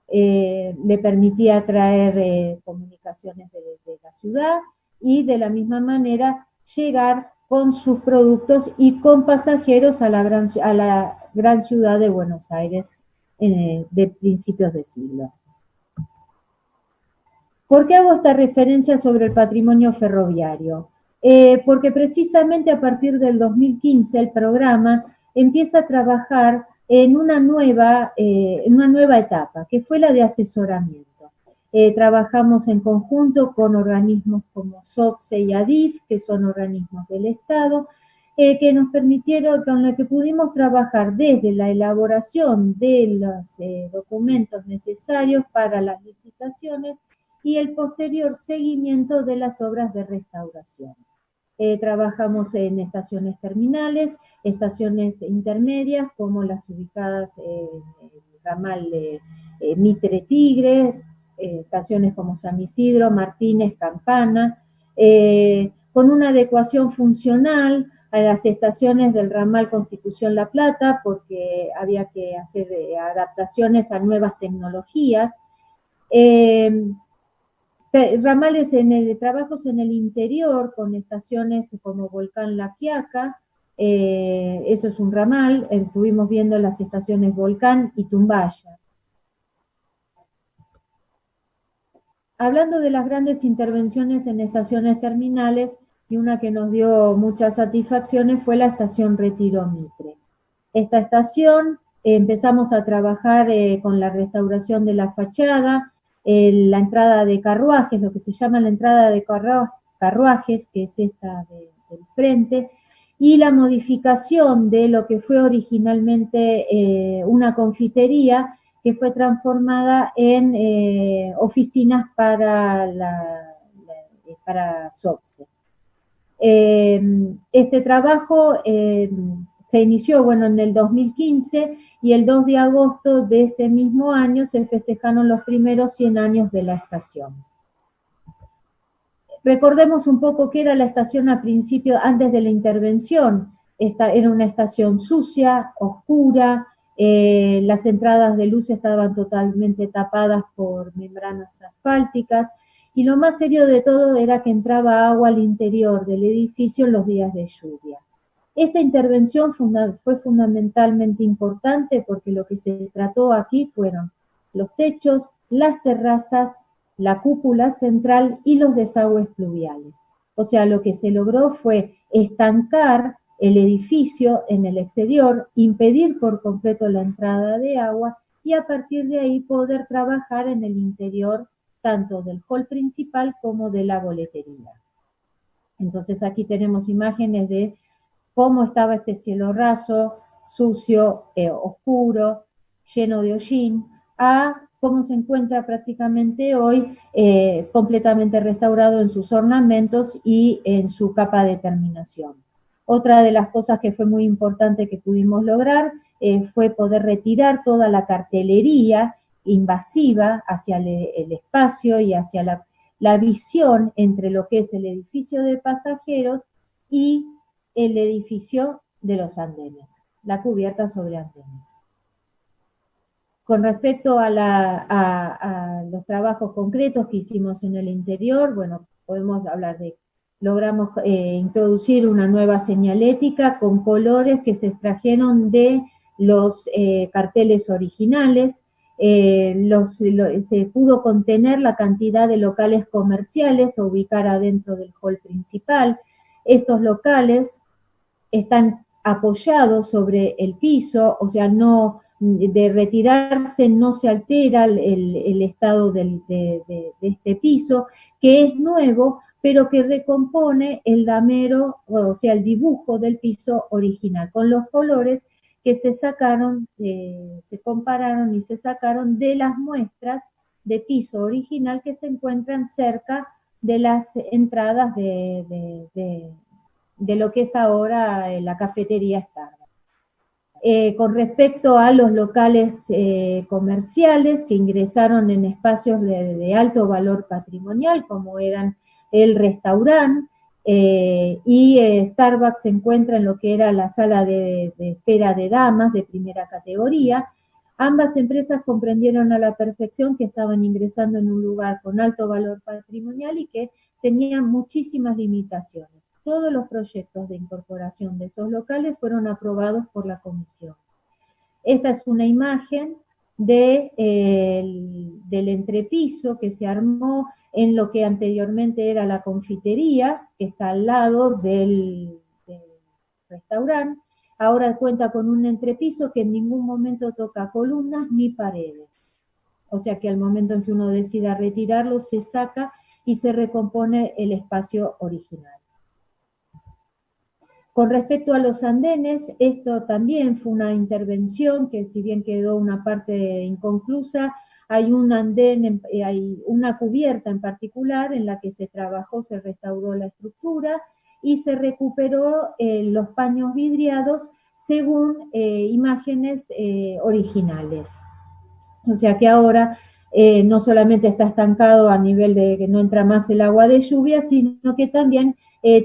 Le permitía traer comunicaciones de la ciudad y de la misma manera llegar con sus productos y con pasajeros a la gran ciudad de Buenos Aires de principios de siglo. ¿Por qué hago esta referencia sobre el patrimonio ferroviario? Porque precisamente a partir del 2015 el programa empieza a trabajar en una nueva etapa, que fue la de asesoramiento. Trabajamos en conjunto con organismos como SOPSE y ADIF, que son organismos del Estado, que nos permitieron, con los que pudimos trabajar desde la elaboración de los documentos necesarios para las licitaciones y el posterior seguimiento de las obras de restauración. Trabajamos en estaciones terminales, estaciones intermedias, como las ubicadas en el ramal Mitre Tigre, estaciones como San Isidro, Martínez, Campana, con una adecuación funcional a las estaciones del ramal Constitución La Plata, porque había que hacer adaptaciones a nuevas tecnologías. Ramales trabajos en el interior con estaciones como Volcán La Quiaca, eso es un ramal, estuvimos viendo las estaciones Volcán y Tumbaya. Hablando de las grandes intervenciones en estaciones terminales, y una que nos dio muchas satisfacciones fue la estación Retiro Mitre. Esta estación empezamos a trabajar con la restauración de la fachada, la entrada de carruajes, lo que se llama la entrada de carruajes, que es esta del frente, y la modificación de lo que fue originalmente una confitería, que fue transformada en oficinas para SOPSE. Este trabajo se inició, en el 2015, y el 2 de agosto de ese mismo año se festejaron los primeros 100 años de la estación. Recordemos un poco qué era la estación a principio, antes de la intervención. Esta era una estación sucia, oscura, las entradas de luz estaban totalmente tapadas por membranas asfálticas, y lo más serio de todo era que entraba agua al interior del edificio en los días de lluvia. Esta intervención fue fundamentalmente importante porque lo que se trató aquí fueron los techos, las terrazas, la cúpula central y los desagües pluviales. O sea, lo que se logró fue estancar el edificio en el exterior, impedir por completo la entrada de agua y a partir de ahí poder trabajar en el interior tanto del hall principal como de la boletería. Entonces aquí tenemos imágenes de cómo estaba este cielo raso, sucio, oscuro, lleno de hollín, a cómo se encuentra prácticamente hoy completamente restaurado en sus ornamentos y en su capa de terminación. Otra de las cosas que fue muy importante que pudimos lograr fue poder retirar toda la cartelería invasiva hacia el espacio y hacia la visión entre lo que es el edificio de pasajeros y el edificio de los andenes, la cubierta sobre andenes. Con respecto a los trabajos concretos que hicimos en el interior, bueno, podemos hablar de, logramos introducir una nueva señalética con colores que se extrajeron de los carteles originales. Se pudo contener la cantidad de locales comerciales a ubicar adentro del hall principal. Estos locales están apoyados sobre el piso, o sea, no, de retirarse no se altera el estado de este piso, que es nuevo, pero que recompone el damero, o sea, el dibujo del piso original, con los colores que se sacaron, se compararon y se sacaron de las muestras de piso original que se encuentran cerca de las entradas de lo que es ahora la cafetería Starbucks. Con respecto a los locales comerciales que ingresaron en espacios de alto valor patrimonial, como eran el restaurante, y Starbucks se encuentra en lo que era la sala de espera de damas de primera categoría. Ambas empresas comprendieron a la perfección que estaban ingresando en un lugar con alto valor patrimonial y que tenían muchísimas limitaciones. Todos los proyectos de incorporación de esos locales fueron aprobados por la comisión. Esta es una imagen del entrepiso que se armó en lo que anteriormente era la confitería, que está al lado del restaurante. Ahora cuenta con un entrepiso que en ningún momento toca columnas ni paredes. O sea que al momento en que uno decida retirarlo, se saca y se recompone el espacio original. Con respecto a los andenes, esto también fue una intervención que, si bien quedó una parte inconclusa, hay un andén, hay una cubierta en particular en la que se trabajó, se restauró la estructura y se recuperó los paños vidriados según imágenes originales. O sea que ahora no solamente está estancado a nivel de que no entra más el agua de lluvia, sino que también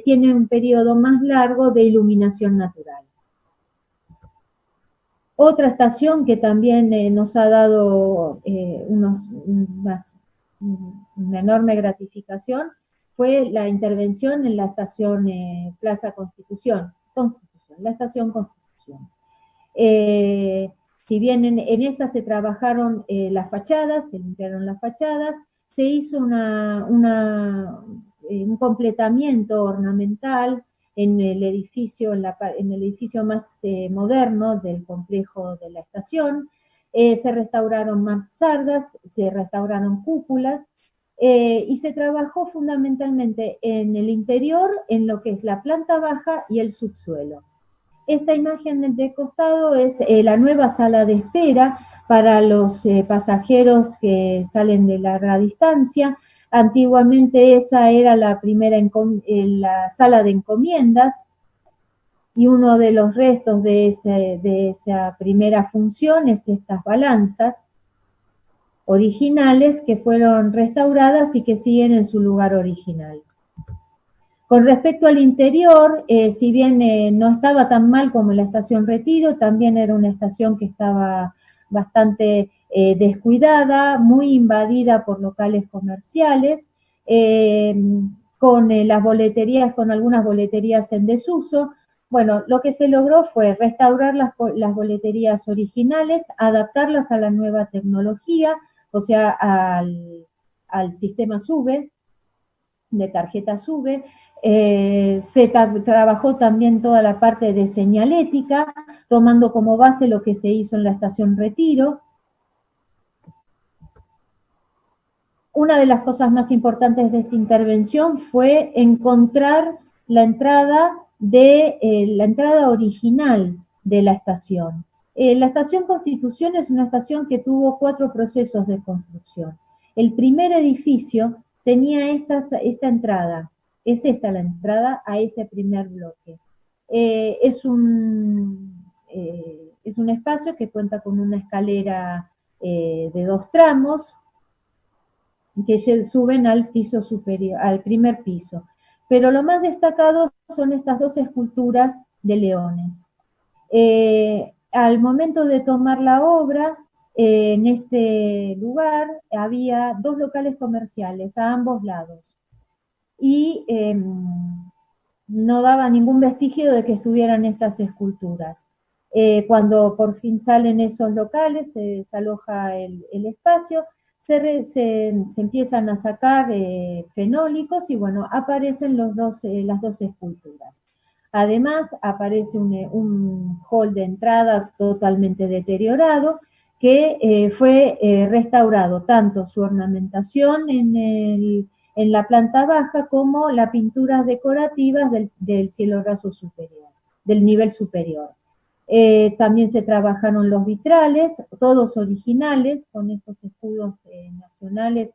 tiene un periodo más largo de iluminación natural. Otra estación que también nos ha dado una enorme gratificación fue la intervención en la estación Plaza Constitución, la estación Constitución. Si bien en esta se trabajaron las fachadas, se limpiaron las fachadas, se hizo un completamiento ornamental en el edificio, en el edificio más moderno del complejo de la estación. Se restauraron mansardas, se restauraron cúpulas, y se trabajó fundamentalmente en el interior, en lo que es la planta baja y el subsuelo. Esta imagen de costado es la nueva sala de espera para los pasajeros que salen de larga distancia. Antiguamente esa era la primera la sala de encomiendas, y uno de los restos de esa primera función es estas balanzas originales que fueron restauradas y que siguen en su lugar original. Con respecto al interior, si bien no estaba tan mal como la estación Retiro, también era una estación que estaba bastante descuidada, muy invadida por locales comerciales, con las boleterías, con algunas boleterías en desuso. Bueno, lo que se logró fue restaurar las boleterías originales, adaptarlas a la nueva tecnología, o sea, al sistema SUBE, de tarjeta SUBE. Se trabajó también toda la parte de señalética, tomando como base lo que se hizo en la estación Retiro. Una de las cosas más importantes de esta intervención fue encontrar la entrada original de la estación. La estación Constitución es una estación que tuvo 4 procesos de construcción. El primer edificio tenía esta entrada, es esta la entrada a ese primer bloque. Es un espacio que cuenta con una escalera de 2 tramos que suben al piso superior, al primer piso. Pero lo más destacado son estas 2 esculturas de leones. Al momento de tomar la obra, en este lugar había 2 locales comerciales a ambos lados y no daba ningún vestigio de que estuvieran estas esculturas. Cuando por fin salen esos locales, se desaloja el espacio, se empiezan a sacar fenólicos y bueno, aparecen las dos esculturas. Además, aparece un hall de entrada totalmente deteriorado que fue restaurado, tanto su ornamentación en la planta baja como las pinturas decorativas del cielo raso superior, del nivel superior. También se trabajaron los vitrales, todos originales, con estos escudos nacionales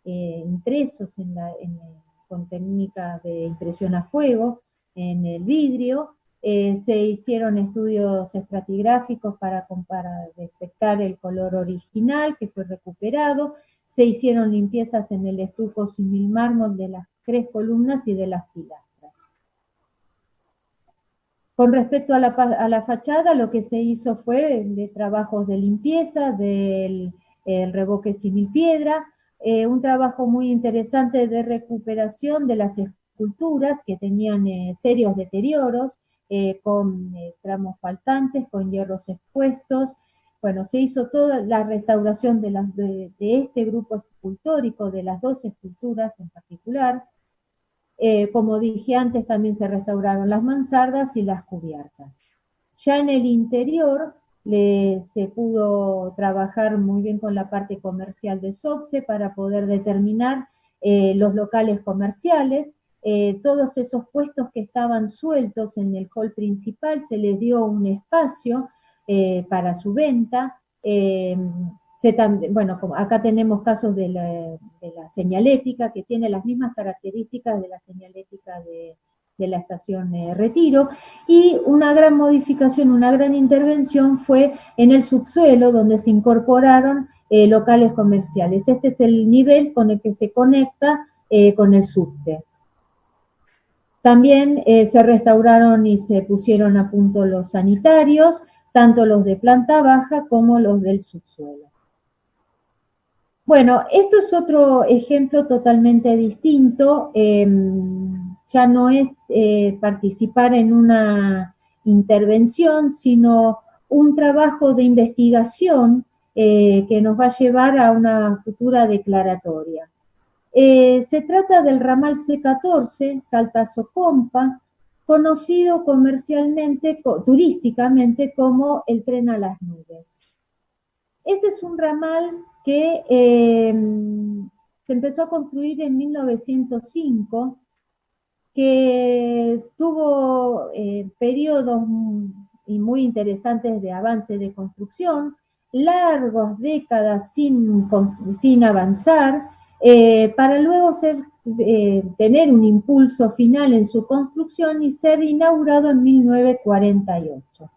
impresos con técnicas de impresión a fuego en el vidrio. Se hicieron estudios estratigráficos para detectar el color original que fue recuperado. Se hicieron limpiezas en el estuco símil mármol de las 3 columnas y de las pilastras. Con respecto a la fachada, lo que se hizo fue de trabajos de limpieza, del revoque símil piedra, un trabajo muy interesante de recuperación de las esculturas que tenían serios deterioros, con tramos faltantes, con hierros expuestos. Bueno, se hizo toda la restauración de este grupo escultórico, de las 2 esculturas en particular. Como dije antes, también se restauraron las mansardas y las cubiertas. Ya en el interior se pudo trabajar muy bien con la parte comercial de SOPSE para poder determinar los locales comerciales. Todos esos puestos que estaban sueltos en el hall principal se les dio un espacio para su venta. Bueno, acá tenemos casos de la señalética, que tiene las mismas características de la señalética de la estación Retiro, y una gran modificación, una gran intervención fue en el subsuelo, donde se incorporaron locales comerciales. Este es el nivel con el que se conecta con el subte. También se restauraron y se pusieron a punto los sanitarios, tanto los de planta baja como los del subsuelo. Bueno, esto es otro ejemplo totalmente distinto. Ya no es participar en una intervención, sino un trabajo de investigación que nos va a llevar a una futura declaratoria. Se trata del ramal C14, Salta-Socompa, conocido comercialmente, turísticamente, como el tren a las nubes. Este es un ramal que se empezó a construir en 1905, que tuvo periodos muy interesantes de avance de construcción, largas décadas sin avanzar, para luego tener un impulso final en su construcción y ser inaugurado en 1948.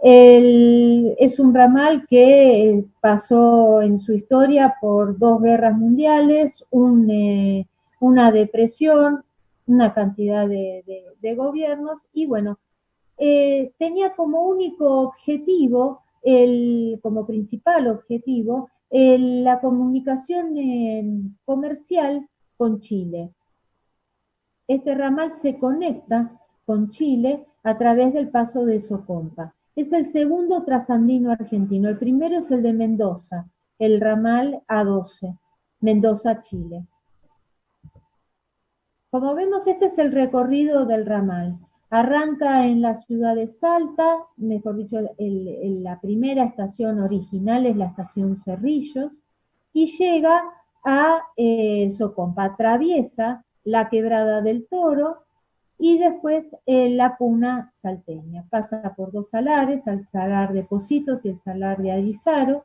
Es un ramal que pasó en su historia por 2 guerras mundiales, una depresión, una cantidad de gobiernos, y bueno, tenía como único objetivo, como principal objetivo, la comunicación comercial con Chile. Este ramal se conecta con Chile a través del paso de Socompa. Es el segundo trasandino argentino. El primero es el de Mendoza, el ramal A12, Mendoza-Chile. Como vemos, este es el recorrido del ramal. Arranca en la ciudad de Salta, mejor dicho, la primera estación original es la estación Cerrillos, y llega a Socompa. Atraviesa la Quebrada del Toro, y después la puna salteña. Pasa por dos salares, el salar de Pocitos y el salar de Aguizaro,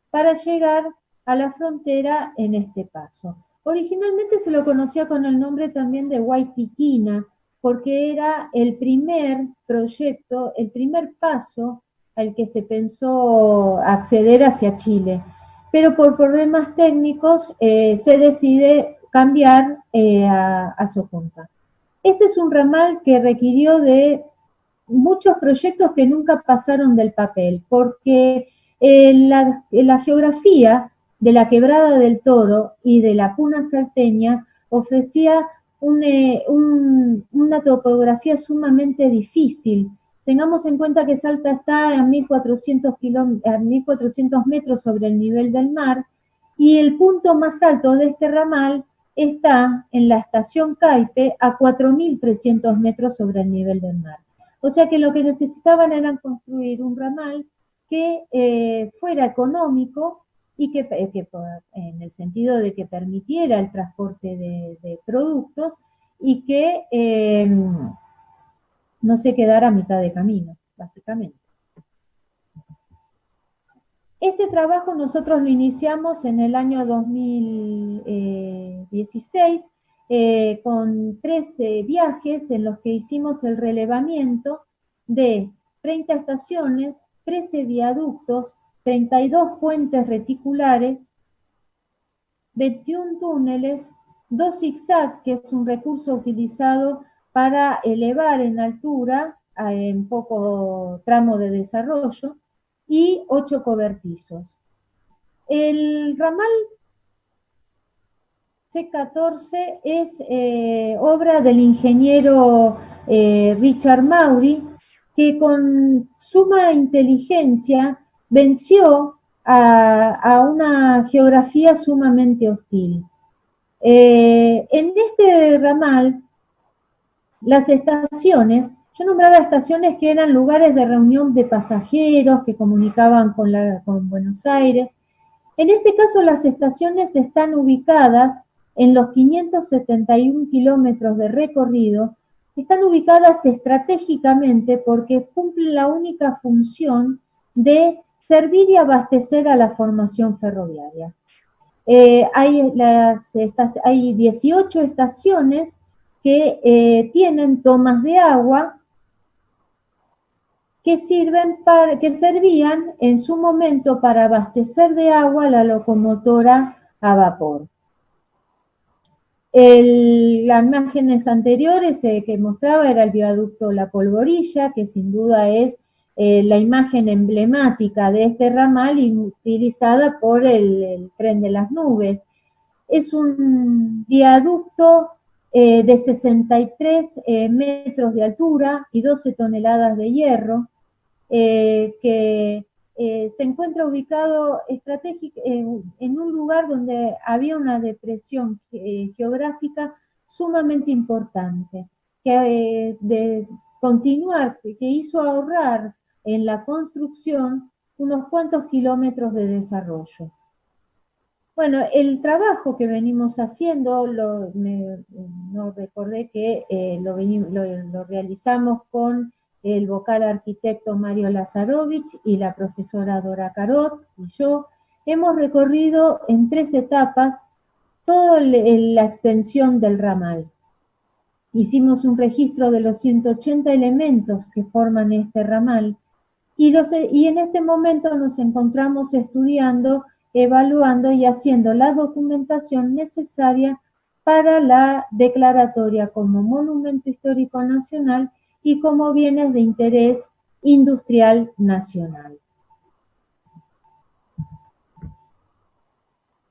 para llegar a la frontera en este paso. Originalmente se lo conocía con el nombre también de Guaytiquina, porque era el primer proyecto, el primer paso al que se pensó acceder hacia Chile. Pero por problemas técnicos se decide cambiar a Soconca. Este es un ramal que requirió de muchos proyectos que nunca pasaron del papel, porque la geografía de la Quebrada del Toro y de la Puna salteña ofrecía una topografía sumamente difícil. Tengamos en cuenta que Salta está a 1400 metros sobre el nivel del mar y el punto más alto de este ramal está en la estación Caipe a 4300 metros sobre el nivel del mar. O sea que lo que necesitaban era construir un ramal que fuera económico y que en el sentido de que permitiera el transporte de productos y que no se quedara a mitad de camino, básicamente. Este trabajo nosotros lo iniciamos en el año 2016 con 13 viajes en los que hicimos el relevamiento de 30 estaciones, 13 viaductos, 32 puentes reticulares, 21 túneles, 2 zigzag, que es un recurso utilizado para elevar en altura en poco tramo de desarrollo, y 8 cobertizos. El ramal C14 es obra del ingeniero Richard Maury, que con suma inteligencia venció a una geografía sumamente hostil. En este ramal, las estaciones, yo nombraba estaciones que eran lugares de reunión de pasajeros que comunicaban con Buenos Aires. En este caso, las estaciones están ubicadas en los 571 kilómetros de recorrido, están ubicadas estratégicamente porque cumplen la única función de servir y abastecer a la formación ferroviaria. Hay 18 estaciones que tienen tomas de agua que servían en su momento para abastecer de agua la locomotora a vapor. Las imágenes anteriores que mostraba era el viaducto La Polvorilla, que sin duda es la imagen emblemática de este ramal y utilizada por el tren de las nubes. Es un viaducto de 63 metros de altura y 12 toneladas de hierro, que se encuentra ubicado en un lugar donde había una depresión geográfica sumamente importante, que hizo ahorrar en la construcción unos cuantos kilómetros de desarrollo. Bueno, el trabajo que venimos haciendo, no recordé que lo realizamos con el vocal arquitecto Mario Lazarovich y la profesora Dora Carot y yo. Hemos recorrido en 3 etapas toda la extensión del ramal. Hicimos un registro de los 180 elementos que forman este ramal y en este momento nos encontramos estudiando, evaluando y haciendo la documentación necesaria para la declaratoria como Monumento Histórico Nacional y como bienes de interés industrial nacional.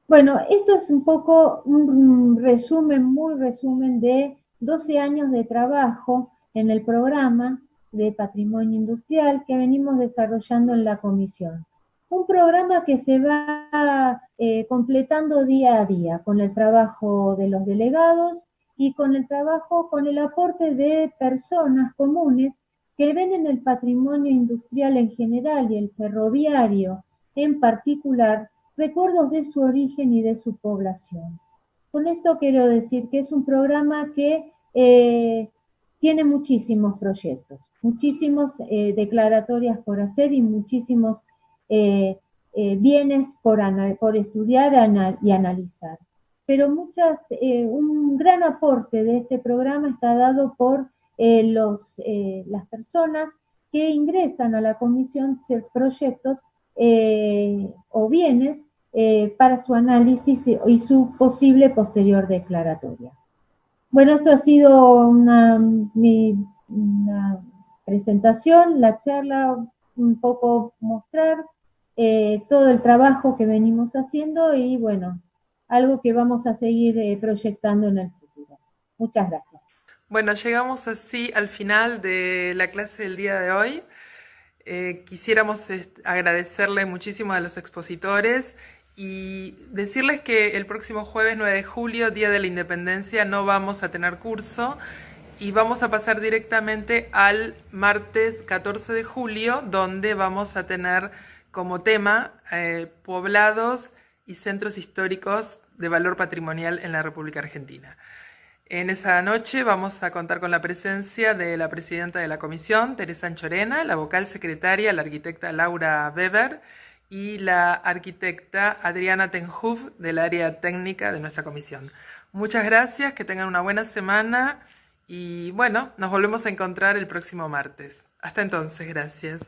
Bueno, esto es un poco un resumen, muy resumen de 12 años de trabajo en el programa de Patrimonio Industrial que venimos desarrollando en la comisión. Un programa que se va completando día a día con el trabajo de los delegados y con el aporte de personas comunes que ven en el patrimonio industrial en general y el ferroviario en particular recuerdos de su origen y de su población. Con esto quiero decir que es un programa que tiene muchísimos proyectos, muchísimas declaratorias por hacer y muchísimos bienes por estudiar y analizar. Pero un gran aporte de este programa está dado por las personas que ingresan a la comisión proyectos o bienes para su análisis y su posible posterior declaratoria. Bueno, esto ha sido una presentación, la charla, un poco mostrar todo el trabajo que venimos haciendo y bueno, algo que vamos a seguir proyectando en el futuro. Muchas gracias. Bueno, llegamos así al final de la clase del día de hoy. Quisiéramos agradecerle muchísimo a los expositores y decirles que el próximo jueves 9 de julio, Día de la Independencia, no vamos a tener curso y vamos a pasar directamente al martes 14 de julio, donde vamos a tener como tema poblados y centros históricos de valor patrimonial en la República Argentina. En esa noche vamos a contar con la presencia de la presidenta de la comisión, Teresa Anchorena, la vocal secretaria, la arquitecta Laura Weber y la arquitecta Adriana Tenhuf del área técnica de nuestra comisión. Muchas gracias, que tengan una buena semana y bueno, nos volvemos a encontrar el próximo martes. Hasta entonces, gracias.